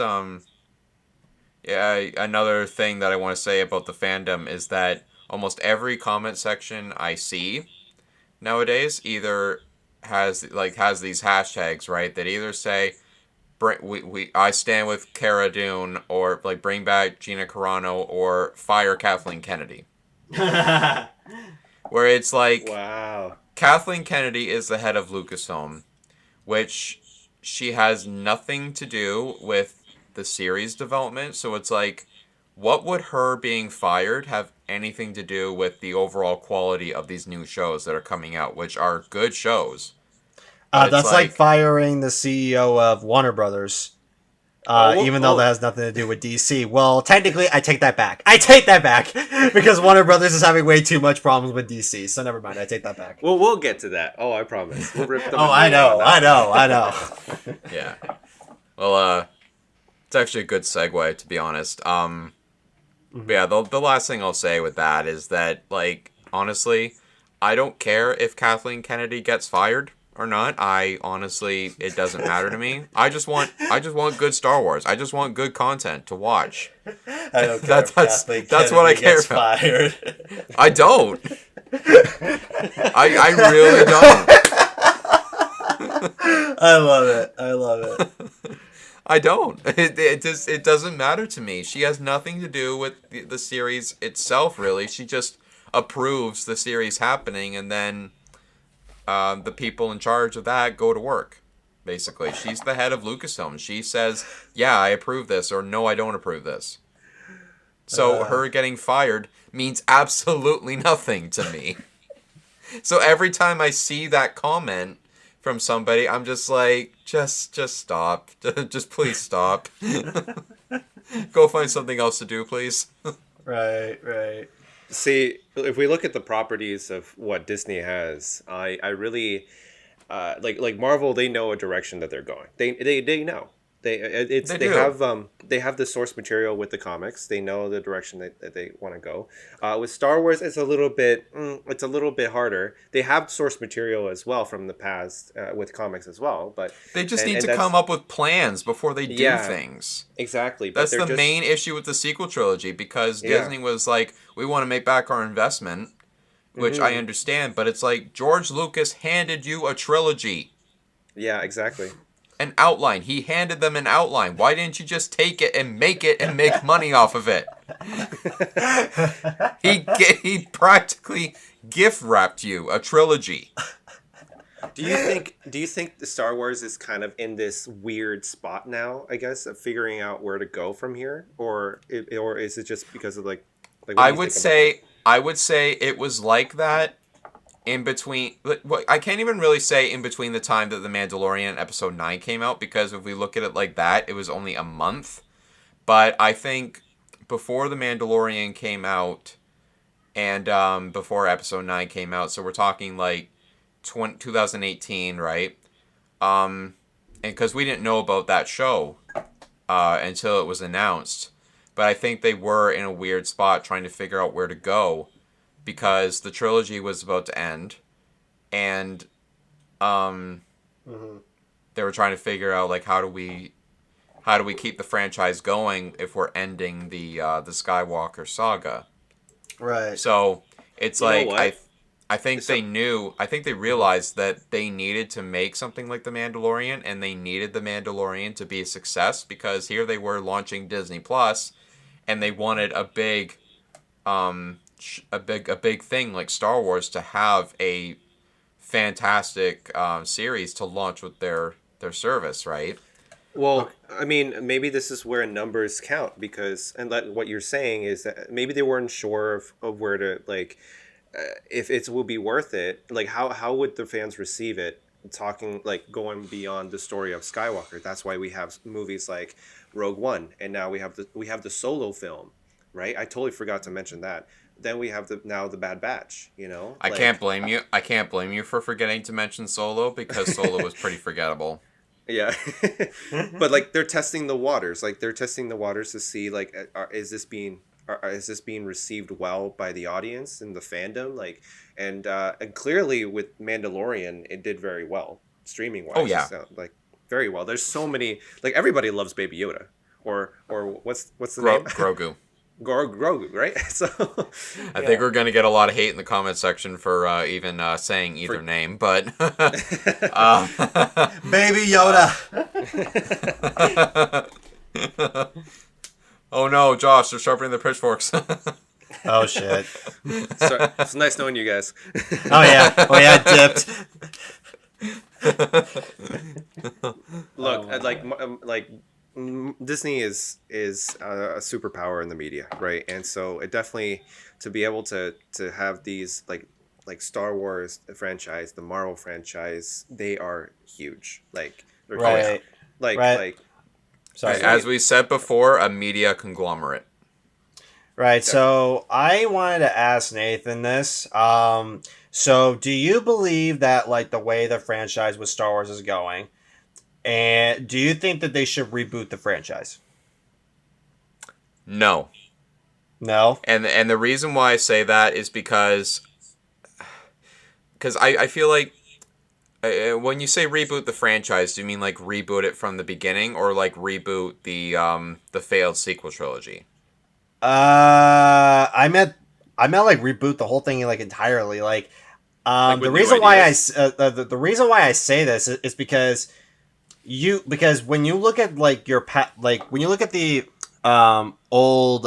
another thing that I want to say about the fandom is that almost every comment section I see nowadays either has these hashtags, right, that either say I stand with Cara Dune, or like bring back Gina Carano, or fire Kathleen Kennedy. Where it's like, wow, Kathleen Kennedy is the head of Lucasfilm, which she has nothing to do with the series development. So it's like, what would her being fired have anything to do with the overall quality of these new shows that are coming out, which are good shows? That's like firing the CEO of Warner Brothers, even though that has nothing to do with DC. Well, technically, I take that back. Because Warner Brothers is having way too much problems with DC. So never mind, I take that back. Well, we'll get to that. Oh, I promise. We'll rip them. I know. Yeah. Well, it's actually a good segue, to be honest. But yeah, the last thing I'll say with that is that, like, honestly, I don't care if Kathleen Kennedy gets fired or not. It doesn't matter to me. I just want good Star Wars. I just want good content to watch. I don't care. That's what I care about. Fired. I don't. I really don't. I love it. I love it. I don't. It doesn't matter to me. She has nothing to do with the series itself, really. She just approves the series happening, and then the people in charge of that go to work. Basically, she's the head of Lucasfilm. She says, "Yeah, I approve this," or "No, I don't approve this." So her getting fired means absolutely nothing to me. So every time I see that comment from somebody, I'm just like, just stop. Just please stop. Go find something else to do, please. Right. See, if we look at the properties of what Disney has, I really like Marvel. They know a direction that they're going. They know. They have the source material with the comics. They know the direction that they want to go. With Star Wars, it's a little bit harder. They have source material as well from the past with comics as well, but they just need to come up with plans before they do things. Exactly. But That's the main issue with the sequel trilogy, because Disney was like, we want to make back our investment, which I understand, but it's like George Lucas handed you a trilogy. Yeah, exactly. An outline. He handed them an outline. Why didn't you just take it and make money off of it? He practically gift wrapped you a trilogy. Do you think the Star Wars is kind of in this weird spot now, I guess, of figuring out where to go from here, or is it just because of like I would say it was like that in between. I can't even really say in between the time that The Mandalorian Episode 9 came out, because if we look at it like that, it was only a month. But I think before The Mandalorian came out and before Episode 9 came out, so we're talking like 2018, right? And because we didn't know about that show until it was announced. But I think they were in a weird spot trying to figure out where to go, because the trilogy was about to end, and they were trying to figure out like how do we keep the franchise going if we're ending the Skywalker saga. Right. So it's I think they realized that they needed to make something like The Mandalorian, and they needed The Mandalorian to be a success, because here they were launching Disney Plus, and they wanted a big thing like Star Wars to have a fantastic series to launch with their service, right? Well, I mean, maybe this is where numbers count, because what you're saying is that maybe they weren't sure of where to if it will be worth it. Like how would the fans receive it? Talking like going beyond the story of Skywalker. That's why we have movies like Rogue One, and now we have the Solo film, right? I totally forgot to mention that. Then we have the Bad Batch. I can't blame you. I can't blame you for forgetting to mention Solo, because Solo was pretty forgettable. Yeah, but like they're testing the waters. Like they're testing the waters to see like is this being received well by the audience and the fandom? Like, and clearly with Mandalorian, it did very well streaming wise. Oh yeah, like very well. There's so many, like everybody loves Baby Yoda, or what's the name? Grogu. Grogu, right? So I think we're gonna get a lot of hate in the comment section for even saying either name, but Baby Yoda. Oh no, Josh, they're sharpening the pitchforks. Oh shit. So, it's nice knowing you guys. Oh yeah, dipped. Look, Disney is a superpower in the media, right? And so it definitely, to be able to have these like Star Wars franchise, the Marvel franchise, they are huge. Like they're right. like Sorry. As we said before, a media conglomerate. Right. So I wanted to ask Nathan this. So do you believe that like the way the franchise with Star Wars is going, and do you think that they should reboot the franchise? No. No. And the reason why I say that is because I feel like when you say reboot the franchise, do you mean like reboot it from the beginning, or like reboot the failed sequel trilogy? I I meant like reboot the whole thing like entirely. Like, Like the with new reason why ideas. the reason why I say this is because when you look at like like when you look at the old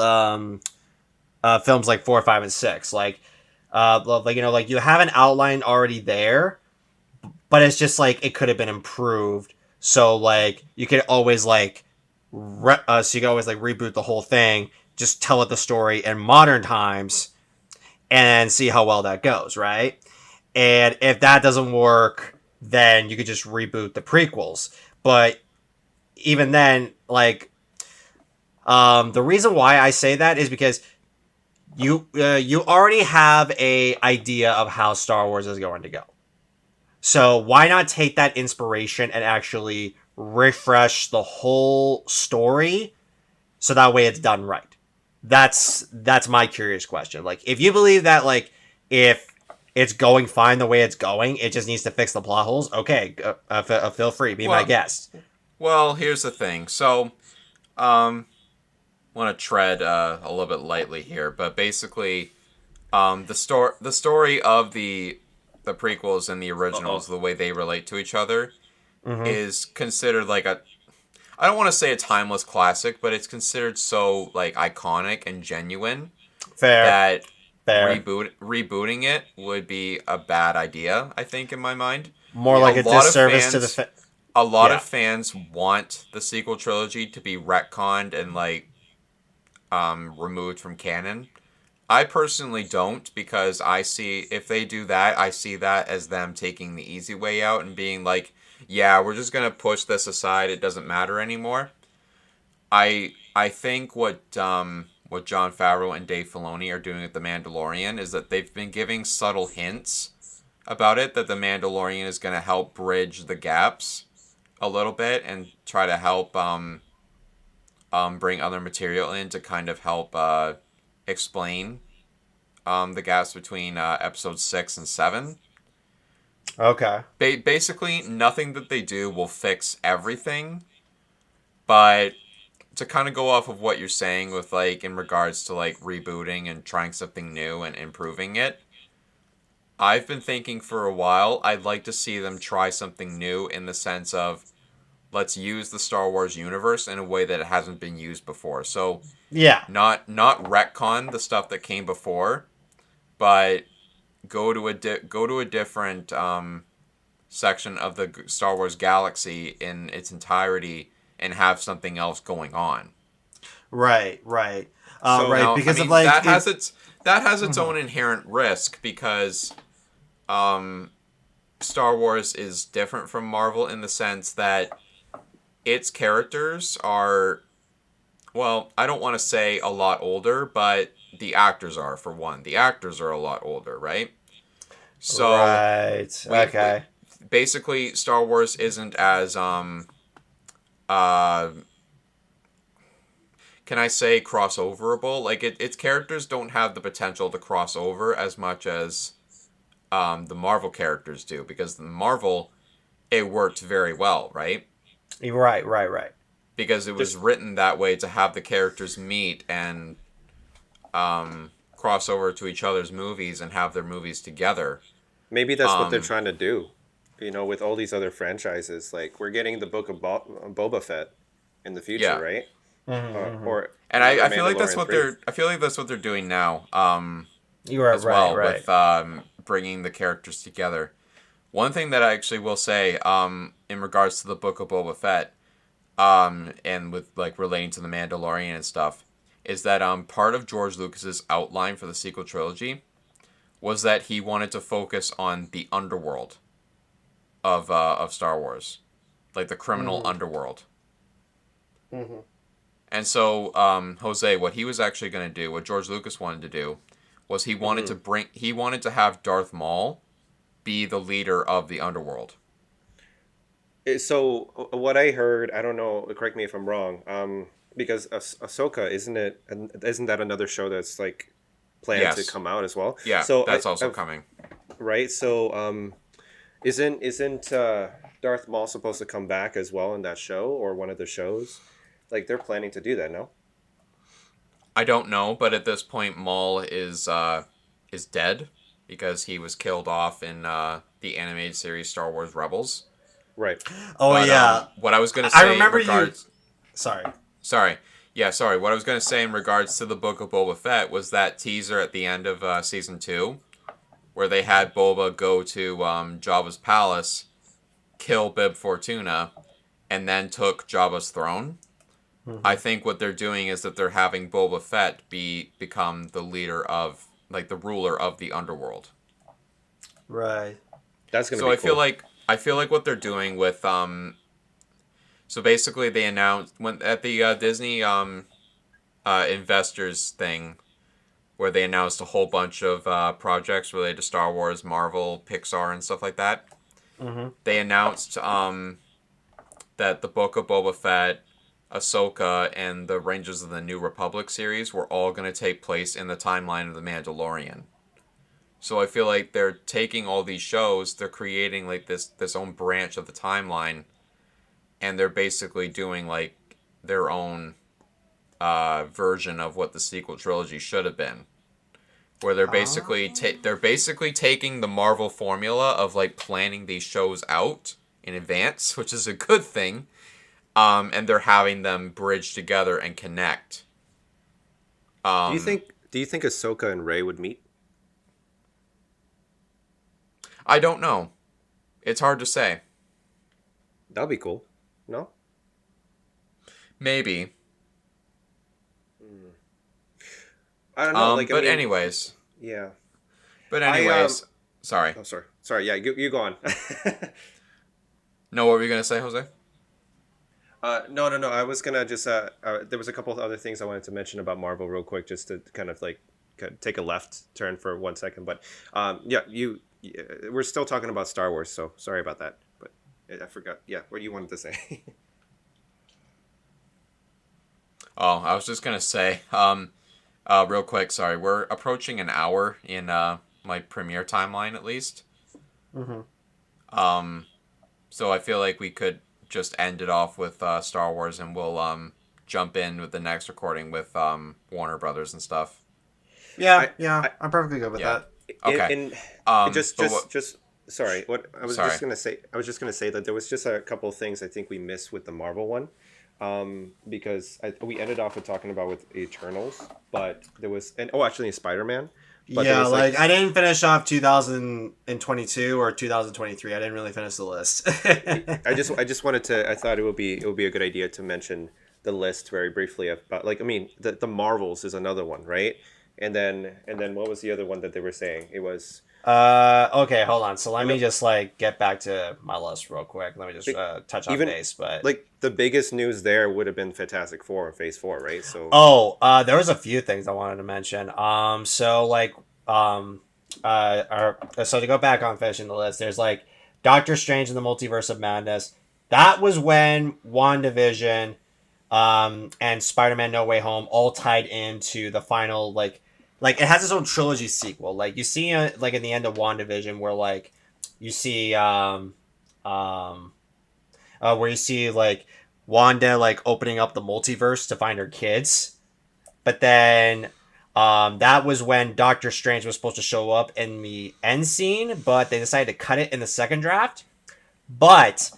films like 4, 5, and 6, like like you have an outline already there, but it's just like it could have been improved. So like you could always like so you can always like reboot the whole thing, just tell it the story in modern times, and see how well that goes, right? And if that doesn't work, then you could just reboot the prequels. But even then, like, the reason why I say that is because you already have a idea of how Star Wars is going to go. So why not take that inspiration and actually refresh the whole story so that way it's done right? That's my curious question. Like, if you believe that, like, if it's going fine the way it's going, it just needs to fix the plot holes. Okay, feel free, be my Well, guest. well, here's the thing. So, want to tread a little bit lightly here, but basically, the story of the prequels and the originals, Uh-oh. the way they relate to each other, Mm-hmm. is considered like a, I don't want to say a timeless classic, but it's considered so like iconic and genuine Fair, that fair. rebooting it would be a bad idea, I think, in my mind. More Yeah. A like a lot of disservice to fans the. a lot of Yeah. fans want the sequel trilogy to be retconned and like removed from canon. I personally don't, because I see, if they do that, I see that as them taking the easy way out and being like, yeah, we're just gonna push this aside. It doesn't matter anymore. I think what Jon Favreau and Dave Filoni are doing with The Mandalorian is that they've been giving subtle hints about it, that The Mandalorian is going to help bridge the gaps a little bit and try to help bring other material in to kind of help explain the gaps between episodes 6 and 7. Okay. Basically, nothing that they do will fix everything, but to kind of go off of what you're saying with like in regards to like rebooting and trying something new and improving it, I've been thinking for a while I'd like to see them try something new in the sense of let's use the Star Wars universe in a way that it hasn't been used before. So Yeah. not retcon the stuff that came before, but go to a different section of the Star Wars galaxy in its entirety and have something else going on. Right. Right. So Right. Now, I Because of mean like it. that has its Mhm. own inherent risk because um, Star Wars is different from Marvel in the sense that its characters are, well, I don't want to say a lot older, but the actors are, for one. The actors are a lot older, right? So Right. we Okay. basically Star Wars isn't as uh can I say crossoverable? Like its characters don't have the potential to cross over as much as the Marvel characters do, because the Marvel, it worked very well, right? Right. Right. Right. Because it was just written that way to have the characters meet and cross over to each other's movies and have their movies together. maybe that's what they're Um, trying to do. You know, with all these other franchises, like we're getting the book of Boba Fett in the future, yeah, right? Mm-hmm. Or and The I feel like that's Mandalorian what 3. I feel like that's what they're doing now, You are as right. well Right. with bringing the characters together. One thing that I actually will say, in regards to the book of Boba Fett, and with like relating to the Mandalorian and stuff, is that part of George Lucas's outline for the sequel trilogy was that he wanted to focus on the underworld of Star Wars, like the criminal Mm-hmm. underworld. Mm-hmm. And so, Jose, what he was actually going to do, what George Lucas wanted to do, was Hmm. he wanted to have Darth Maul be the leader of the underworld. So what I heard, I don't know. Correct me if I'm wrong. Because Ahsoka, isn't that another show that's like planned to Yes, come out as well? yeah, So that's also I've coming. right. So isn't Darth Maul supposed to come back as well in that show or one of the shows? Like they're planning to do that, no? I don't know, but at this point, Maul is dead because he was killed off in the animated series Star Wars Rebels. Right. Oh But yeah, what I was gonna I say in remember you. regards, Sorry. sorry, yeah, sorry. What I was gonna say in regards to the Book of Boba Fett was that teaser at the end of season 2, where they had Boba go to Jabba's palace, kill Bib Fortuna, and then took Jabba's throne. I think what they're doing is that they're having Boba Fett become the leader of, like, the ruler of the underworld. Right. That's gonna So be I feel cool. like what they're doing with so basically they announced when at the Disney investors thing where they announced a whole bunch of projects related to Star Wars, Marvel, Pixar, and stuff like that. Mm-hmm. They announced that the Book of Boba Fett, Ahsoka, and the Rangers of the New Republic series were all going to take place in the timeline of The Mandalorian. So I feel like they're taking all these shows, they're creating like this own branch of the timeline, and they're basically doing like their own version of what the sequel trilogy should have been. Where they're basically taking the Marvel formula of like planning these shows out in advance, which is a good thing, and they're having them bridge together and connect. Do you Um, think Ahsoka and Rey would meet? I don't know. It's hard to say. That'd be cool. No? Maybe. I don't know. Like I But mean, anyways. yeah. But I anyways. Sorry. Oh, sorry. Sorry. Yeah, you go on. No, what were you gonna say, Jose? No, no, no. I was gonna just there was a couple of other things I wanted to mention about Marvel real quick, just to kind of like take a left turn for 1 second. But yeah, we're still talking about Star Wars, so sorry about that. But I forgot. Yeah, what you wanted to say? Oh, I was just gonna say, real quick. Sorry, we're approaching an hour in my premiere timeline at least. Mm-hmm. So I feel like we could just end it off with Star Wars, and we'll jump in with the next recording with Warner Brothers and stuff. Yeah, I, yeah, I, I'm perfectly good with Yeah. that. Okay. just but what, just sorry. What I was Sorry. just gonna say. I was just gonna say that there was just a couple of things I think we missed with the Marvel one, because we ended off with talking about with Eternals, but there was actually in Spider Man. But there Yeah, was like I didn't finish off 2022 or 2023. I didn't really finish the list. I just wanted to. I thought it would be a good idea to mention the list very briefly about, like, I mean, the Marvels is another one, right? And then what was the other one that they were saying? It was Okay, hold on. So let you me know, just like get back to my list real quick. Let me just like, touch on even base, but like the biggest news there would have been Fantastic Four and Phase Four, right? So oh, there was a few things I wanted to mention. So like, so to go back on finishing the list, there's like Doctor Strange in the Multiverse of Madness. That was when WandaVision, and Spider-Man: No Way Home all tied into the final like it has its own trilogy sequel. Like you see, like in the end of WandaVision, where like you see where you see like Wanda like opening up the multiverse to find her kids. But then that was when Doctor Strange was supposed to show up in the end scene, but they decided to cut it in the second draft. But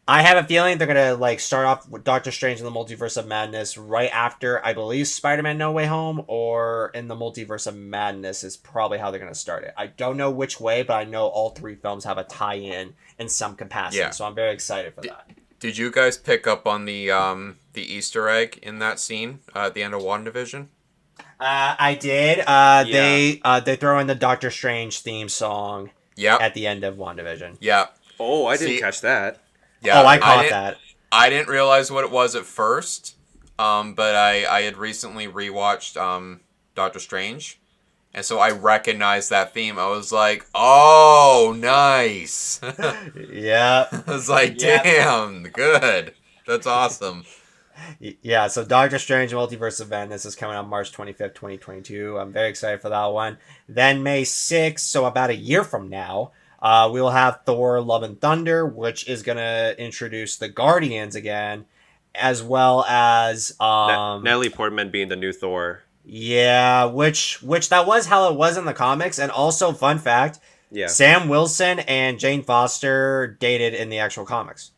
I have a feeling they're gonna like start off with Doctor Strange in the Multiverse of Madness right after, I believe, Spider-Man: No Way Home, or in the Multiverse of Madness is probably how they're gonna start it. I don't know which way, but I know all three films have a tie-in in some capacity, yeah. so I'm very excited for that. Did you guys pick up on the Easter egg in that scene at the end of WandaVision? I did. yeah. They throw in the Doctor Strange theme song Yep. at the end of WandaVision. Yep. oh, I didn't See, catch that. yeah. Oh, I caught that. I didn't realize what it was at first, but I had recently rewatched Doctor Strange, and so I recognized that theme. I was like, oh, nice. Yeah. I was like, Yeah. damn, good. That's awesome. Yeah, so Doctor Strange Multiverse of Madness is coming out March 25th, 2022. I'm very excited for that one. Then May 6th, so about a year from now, we will have Thor Love and Thunder, which is going to introduce the Guardians again, as well as Natalie Portman being the new Thor. Yeah, which that was how it was in the comics, and also fun fact, Yeah. Sam Wilson and Jane Foster dated in the actual comics.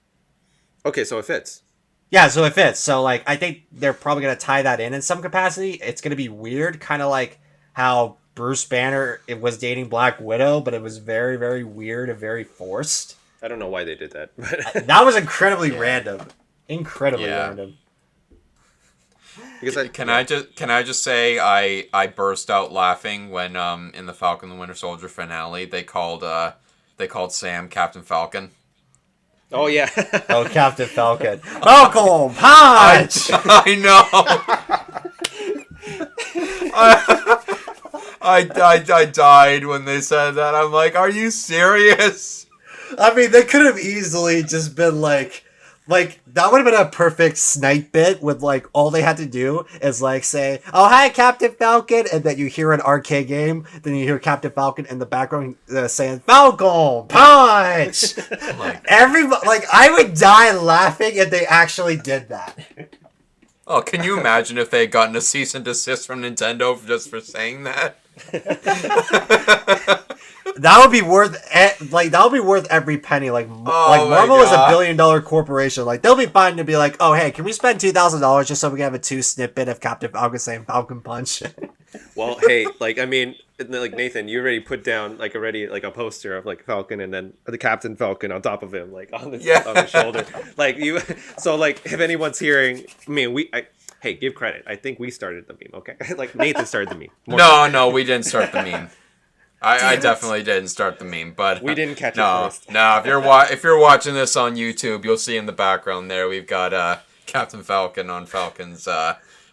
Okay, so it fits. Yeah, so it fits. So like I think they're probably gonna tie that in some capacity. It's gonna be weird, kind of like how Bruce Banner it was dating Black Widow, but it was very very weird and very forced. I don't know why they did that, but That was incredibly Yeah. random, incredibly Yeah. random. because I Can yeah. I just say I burst out laughing when in the Falcon and the Winter Soldier finale they called Sam Captain Falcon. Oh yeah. Oh, Captain Falcon, Falcon I punch. I know. I died when they said that. I'm like, are you serious? I mean, they could have easily just been like that would have been a perfect snipe bit with like all they had to do is like say, "Oh hi, Captain Falcon," and then you hear an arcade game, then you hear Captain Falcon in the background saying "Falcon punch." Like, Everybody, like I would die laughing if they actually did that. oh, can you imagine if they had gotten a cease and desist from Nintendo just for saying that? That would be worth like that would be worth every penny. Like Oh my Marvel is a God. billion-dollar corporation. Like they'll be fine to be like, oh hey, can we spend $2,000 just so we can have a 2 snippet of Captain Falcon saying Falcon Punch? Well, hey, like I mean, like Nathan, you already put down like already like a poster of like Falcon and then the Captain Falcon on top of him, like on the Yeah. on the shoulder. Like you, so like if anyone's hearing, I mean, hey, give credit. I think we started the meme. Okay, like Nathan started the meme. More No, we didn't start the meme. I definitely didn't start the meme, but We didn't catch it no, first. no. If you're watching this on YouTube, you'll see in the background there we've got Captain Falcon on Falcon's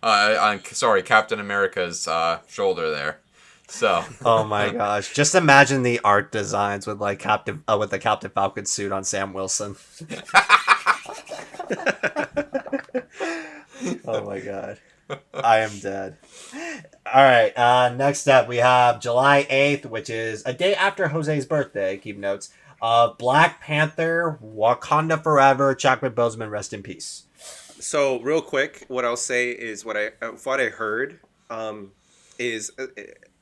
Captain America's shoulder there. So Oh my gosh! Just imagine the art designs with like Captain with the Captain Falcon suit on Sam Wilson. Oh my god, I am dead. All right. Next up, we have July 8th, which is a day after Jose's birthday. Keep notes. Black Panther, Wakanda Forever. Chadwick Boseman, rest in peace. So real quick, what I'll say is what I heard is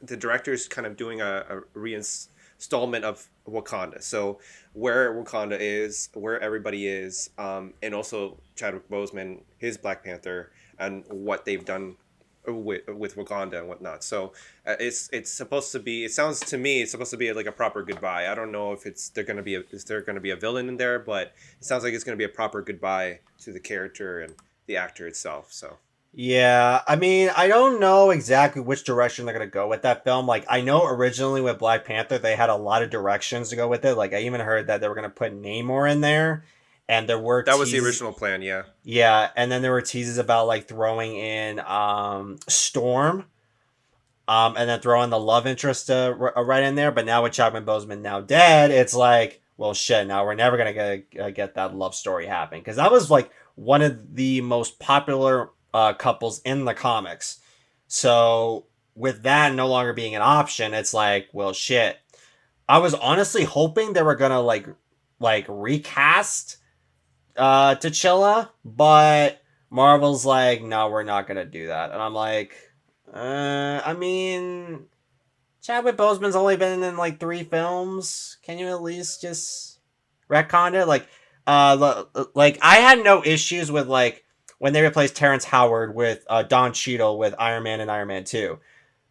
the director's kind of doing a reinstallment of Wakanda. So where Wakanda is, where everybody is, and also Chadwick Boseman, his Black Panther, and what they've done with Wakanda and whatnot. So it's supposed to be. It sounds to me it's supposed to be like a proper goodbye. I don't know if is there gonna be a villain in there, but it sounds like it's gonna be a proper goodbye to the character and the actor itself. So Yeah, I mean, I don't know exactly which direction they're gonna go with that film. Like, I know originally with Black Panther, they had a lot of directions to go with it. Like, I even heard that they were gonna put Namor in there, and there were that was the teases. original plan. Yeah. Yeah, and then there were teases about like throwing in Storm, and then throwing the love interest right in there. But now with Chadwick Boseman now dead, it's like, well, shit. Now we're never gonna get that love story happen because that was like one of the most popular couples in the comics. So with that no longer being an option, it's like, well, shit. I was honestly hoping they were gonna like recast T'Challa, but Marvel's like, no, we're not gonna do that, and I'm like, I mean, Chadwick Boseman's only been in like 3 films. Can you at least just retcon it? Like I had no issues with like when they replaced Terrence Howard with Don Cheadle with Iron Man and Iron Man 2.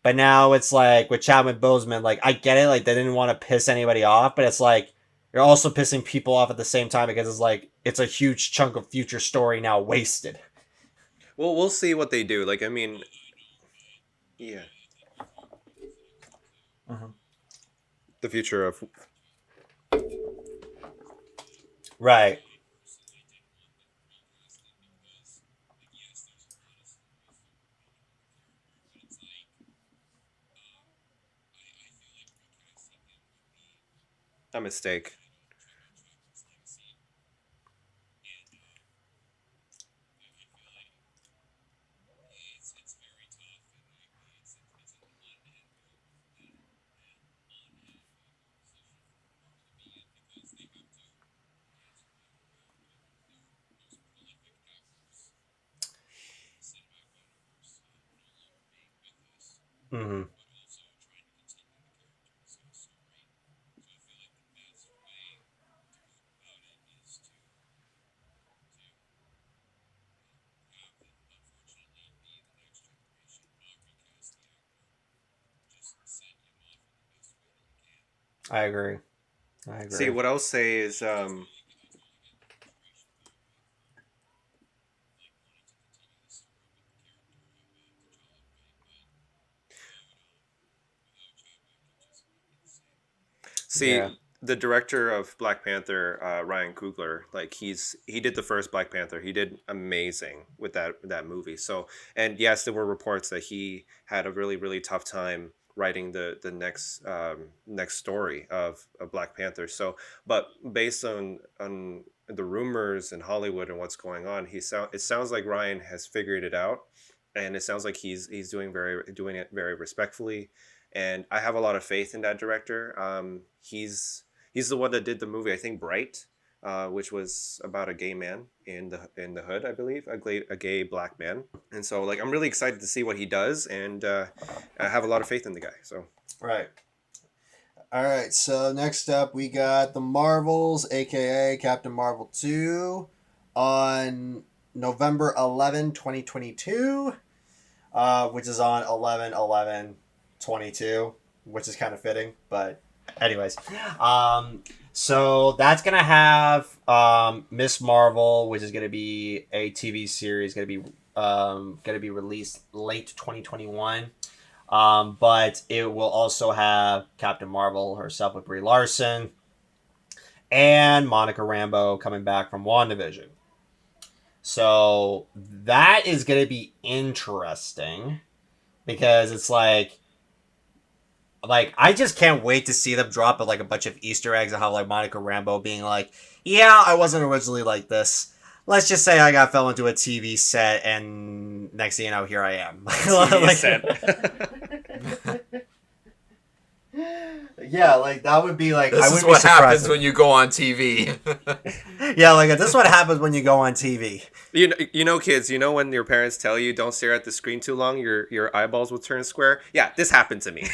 But now it's like with Chadwick Boseman, like I get it, like they didn't want to piss anybody off, but it's like you're also pissing people off at the same time because it's like it's a huge chunk of future story now wasted. Well, we'll see what they do. Like I mean, yeah, Mhm. the future of Right. a mistake. Mm-hmm. I agree. I See, agree. what I'll say is, see, Yeah. the director of Black Panther, Ryan Coogler, like he did the first Black Panther. He did amazing with that movie. So, and yes, there were reports that he had a really tough time writing the next story of Black Panther. So, but based on the rumors in Hollywood and what's going on, it sounds like Ryan has figured it out, and it sounds like he's doing it very respectfully, and I have a lot of faith in that director. He's the one that did the movie, I think, Bright, which was about a gay man in the hood, I believe, a gay black man. And so, like, I'm really excited to see what he does, and I have a lot of faith in the guy. So, Right. All right. So next up, we got the Marvels, aka Captain Marvel 2, on November 11, 2022, which is on 11/11/22, which is kind of fitting. But, anyways, so that's gonna have Miss Marvel, which is gonna be a TV series, gonna be released late 2021. But it will also have Captain Marvel herself with Brie Larson and Monica Rambeau coming back from WandaVision. So that is going to be interesting because it's like I just can't wait to see them drop like a bunch of Easter eggs and how like Monica Rambeau being like, yeah, I wasn't originally like this. Let's just say I got fell into a TV set, and next thing you know, here I am. TV set. Yeah, like that would be like. This is what happens when you go on TV. Yeah, like this is what happens when you go on TV. You know, kids. You know when your parents tell you don't stare at the screen too long, your eyeballs will turn square. Yeah, this happened to me.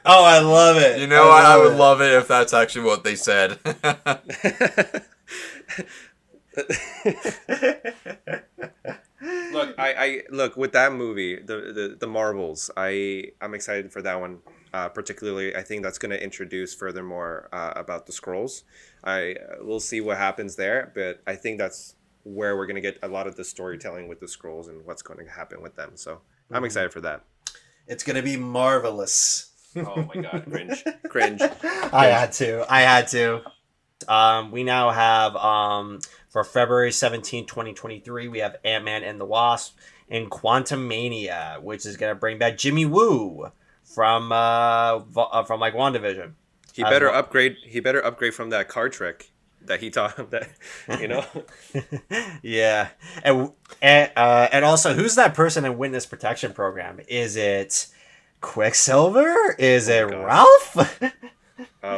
Oh, I love it. You know, I would love it if that's actually what they said. Look, I look with that movie, the Marvels. I'm excited for that one. Particularly, I think that's going to introduce furthermore about the scrolls. We'll see what happens there, but I think that's where we're going to get a lot of the storytelling with the scrolls and what's going to happen with them. So I'm excited for that. It's gonna be marvelous. Oh my god, cringe. I had to. We now have for February 17, 2023, we have Ant-Man and the Wasp and Quantumania, which is gonna bring back Jimmy Woo from like WandaVision. He better upgrade. He better upgrade from that card trick that he taught him. That, you know. Yeah, and also, who's that person in Witness Protection Program? Is it Quicksilver? Is it Ralph?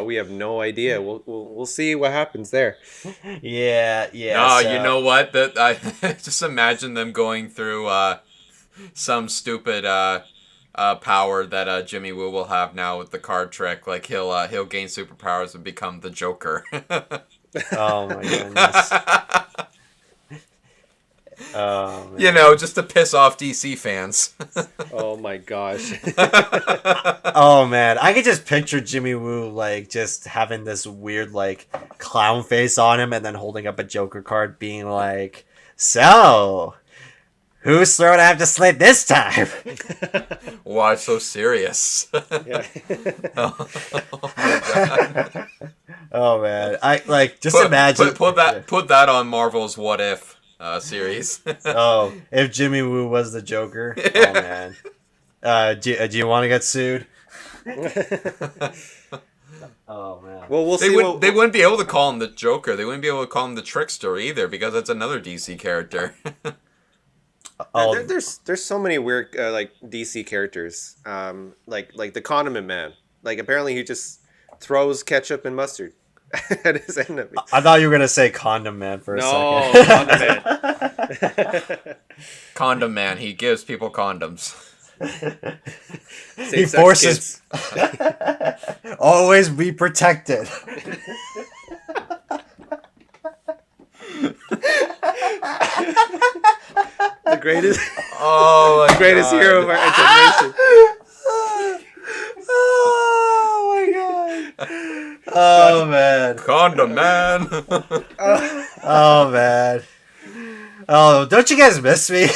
We have no idea. We'll see what happens there. Yeah. No, so... you know what? That I just imagine them going through some stupid power that Jimmy Woo will have now with the card trick. Like he'll gain superpowers and become the Joker. Oh my goodness. Oh, man. You know, just to piss off DC fans. Oh my gosh. Oh man, I could just picture Jimmy Woo like just having this weird like clown face on him and then holding up a Joker card being like, so whose throat I have to slit this time? Why so serious? Yeah. Oh my god. Oh man, I like just imagine put that on Marvel's What If series. Oh, if Jimmy Woo was the Joker. Oh man. Do you want to get sued? Oh man. Well, we'll see. They wouldn't be able to call him the Joker. They wouldn't be able to call him the Trickster either because that's another DC character. Oh, there's so many weird like DC characters. Like the Condiment Man. Like apparently he just throws ketchup and mustard at his enemy. I thought you were gonna say Condom Man for a second. No, Condiment. Condom man. He gives people condoms. He forces. Always be protected. The greatest. Oh, the greatest hero of our generation. Oh my god. Oh man. Condom man. Oh man. Oh, don't you guys miss me?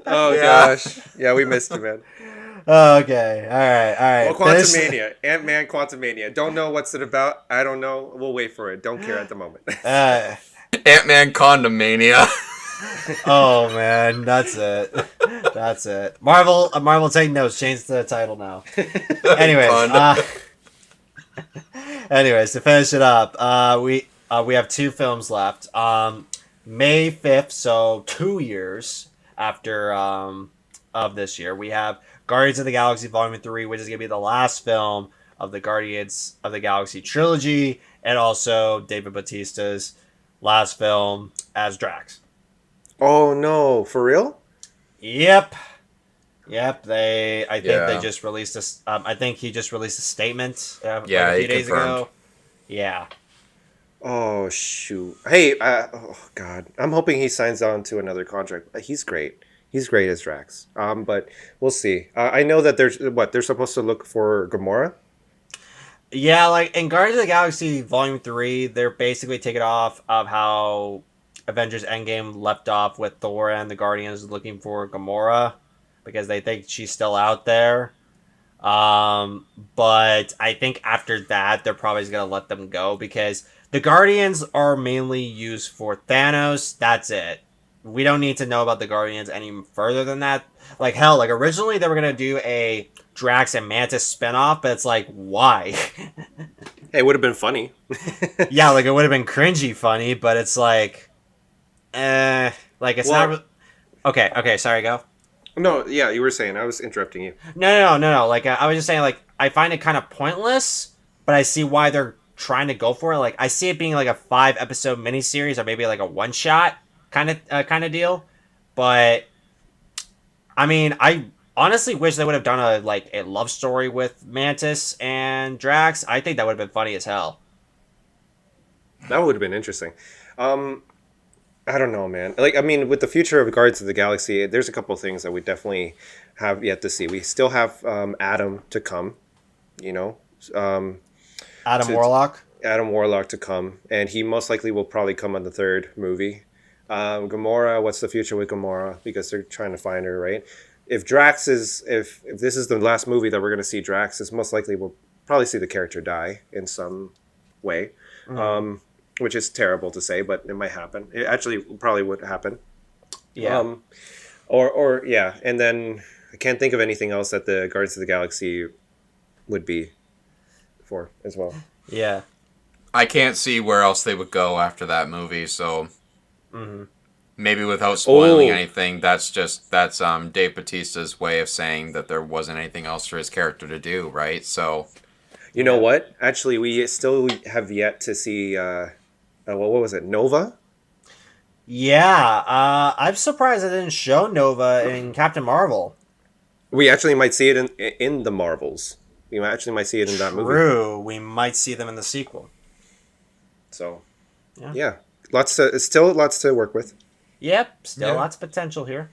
Oh Yeah. gosh. Yeah, we missed you, man. Okay. All right. Well, Quantumania. Ant-Man Quantumania. Don't know what's it about. I don't know. We'll wait for it. Don't care at the moment. Ant-Man condom mania. Oh man, that's it. That's it. Marvel, take notes. Change the title now. Anyways, to finish it up, we have two films left. May 5th, so 2 years after of this year, we have Guardians of the Galaxy Volume 3, which is going to be the last film of the Guardians of the Galaxy trilogy, and also David Bautista's last film as Drax. Oh no, for real? Yep. I think Yeah. they just released this. I think he just released a statement. Yeah, like a few he days confirmed. ago. Yeah. Oh shoot. Hey, oh god. I'm hoping he signs on to another contract. He's great. He's great as Drax. But we'll see. I know that they're supposed to look for Gamora. Yeah, like in Guardians of the Galaxy Volume 3, they're basically taking off of how Avengers Endgame left off with Thor and the Guardians looking for Gamora because they think she's still out there. But I think after that, they're probably going to let them go because the Guardians are mainly used for Thanos. That's it. We don't need to know about the Guardians any further than that. Like, hell, like originally they were going to do a Drax and Mantis spinoff, but it's like, why? Hey, it would have been funny. Yeah, like it would have been cringy funny, but it's like, like it's not. Okay, sorry, go. No, yeah, you were saying. I was interrupting you. No. Like I was just saying, like I find it kind of pointless, but I see why they're trying to go for it. Like I see it being like a 5-episode miniseries or maybe like a one shot kind of deal. But I mean, I honestly wish they would have done a love story with Mantis and Drax. I think that would have been funny as hell. That would have been interesting. I don't know, man. Like, I mean, with the future of Guardians of the Galaxy, there's a couple of things that we definitely have yet to see. We still have Adam to come, you know. Adam Warlock. Adam Warlock to come, and he most likely will probably come on the third movie. Gamora, what's the future with Gamora? Because they're trying to find her, right? If Drax is, if this is the last movie that we're going to see Drax, is most likely we'll probably see the character die in some way. Mm-hmm. Which is terrible to say, but it might happen. It actually probably would happen. Yeah. Or yeah, and then I can't think of anything else that the Guardians of the Galaxy would be for as well. Yeah. I can't see where else they would go after that movie, so maybe without spoiling anything, that's Dave Bautista's way of saying that there wasn't anything else for his character to do, right? So you know what? Actually, we still have yet to see what was it? Nova? Yeah, I'm surprised they didn't show Nova in Captain Marvel. We actually might see it in the Marvels. We actually might see it in that movie. True, we might see them in the sequel. So, yeah, still lots to work with. Yep, still lots of potential here.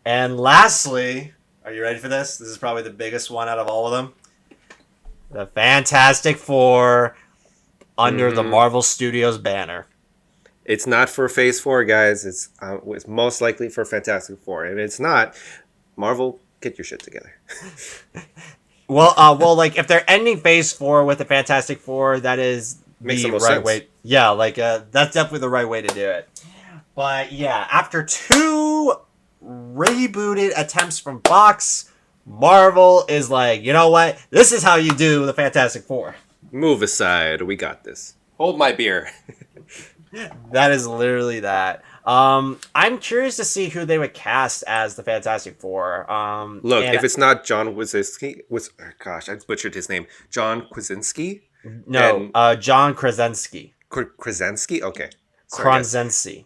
And lastly, are you ready for this? This is probably the biggest one out of all of them. The Fantastic Four under the Marvel Studios banner. It's not for Phase 4, guys. It's most likely for Fantastic Four. And it's not, Marvel, get your shit together. Well, like if they're ending Phase 4 with the Fantastic Four, that is Makes the the most right sense. way. Yeah, like that's definitely the right way to do it. But yeah, after 2 rebooted attempts from Fox, Marvel is like, you know what? This is how you do the Fantastic Four. Move aside. We got this. Hold my beer. That is literally that. I'm curious to see who they would cast as the Fantastic Four. Look, if it's not John Krasinski, gosh, I butchered his name. John Krasinski? No, John Krasinski. Krasinski? Okay. Sorry, guys. Krasinski.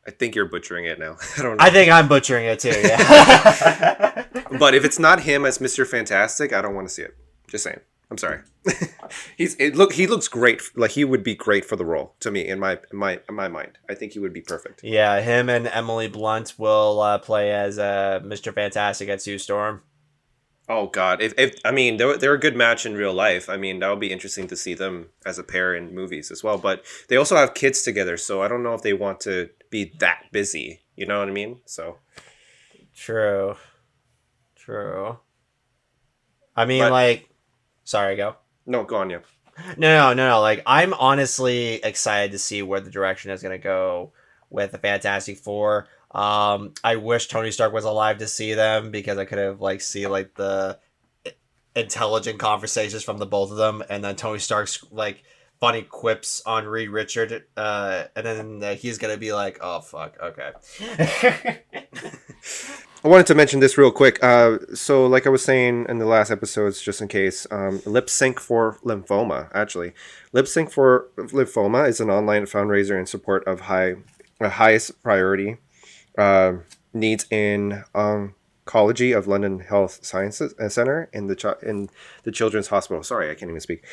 I think you're butchering it now. I don't know. I think I'm butchering it too. Yeah. But if it's not him as Mr. Fantastic, I don't want to see it. Just saying. I'm sorry. He looks great. Like he would be great for the role to me in my mind. I think he would be perfect. Yeah, him and Emily Blunt will play as Mr. Fantastic at Sue Storm. Oh God! If I mean they're a good match in real life. I mean that would be interesting to see them as a pair in movies as well. But they also have kids together, so I don't know if they want to be that busy. You know what I mean? So True. I mean, sorry, go. No, go on, yeah. No. Like, I'm honestly excited to see where the direction is going to go with the Fantastic Four. I wish Tony Stark was alive to see them because I could have see the intelligent conversations from the both of them, and then Tony Stark's funny quips on Reed Richard, and then he's gonna be like, "Oh fuck, okay." I wanted to mention this real quick. So, like I was saying in the last episodes, just in case, Lip Sync for Lymphoma. Actually, Lip Sync for Lymphoma is an online fundraiser in support of highest priority needs in Oncology of London Health Sciences Centre in the Children's Hospital. Sorry, I can't even speak.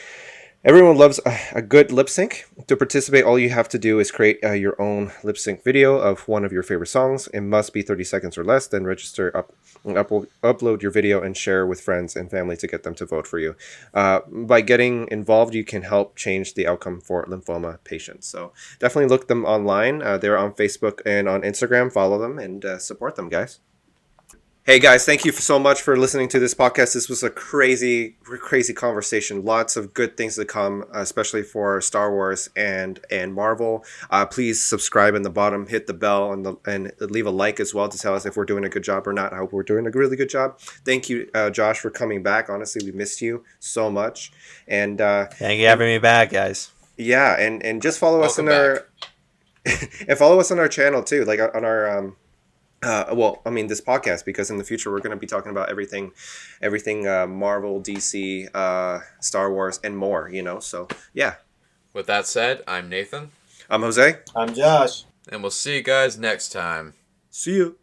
Everyone loves a good lip sync. To participate, all you have to do is create your own lip sync video of one of your favorite songs. It must be 30 seconds or less. Then register, upload your video, and share with friends and family to get them to vote for you. By getting involved, you can help change the outcome for lymphoma patients. So definitely look them online. They're on Facebook and on Instagram. Follow them and support them, guys. Hey guys, thank you so much for listening to this podcast. This was a crazy conversation. Lots of good things to come, especially for Star Wars and Marvel. Please subscribe in the bottom, hit the bell, and leave a like as well to tell us if we're doing a good job or not. I hope we're doing a really good job. Thank you, Josh, for coming back. Honestly, we missed you so much. And thank you for having me back, guys. Yeah, and just follow us on our and follow us on our channel too, like on our this podcast, because in the future we're going to be talking about everything Marvel, DC, Star Wars, and more, so yeah. With that said, I'm Nathan. I'm Jose. I'm Josh. And we'll see you guys next time. See you.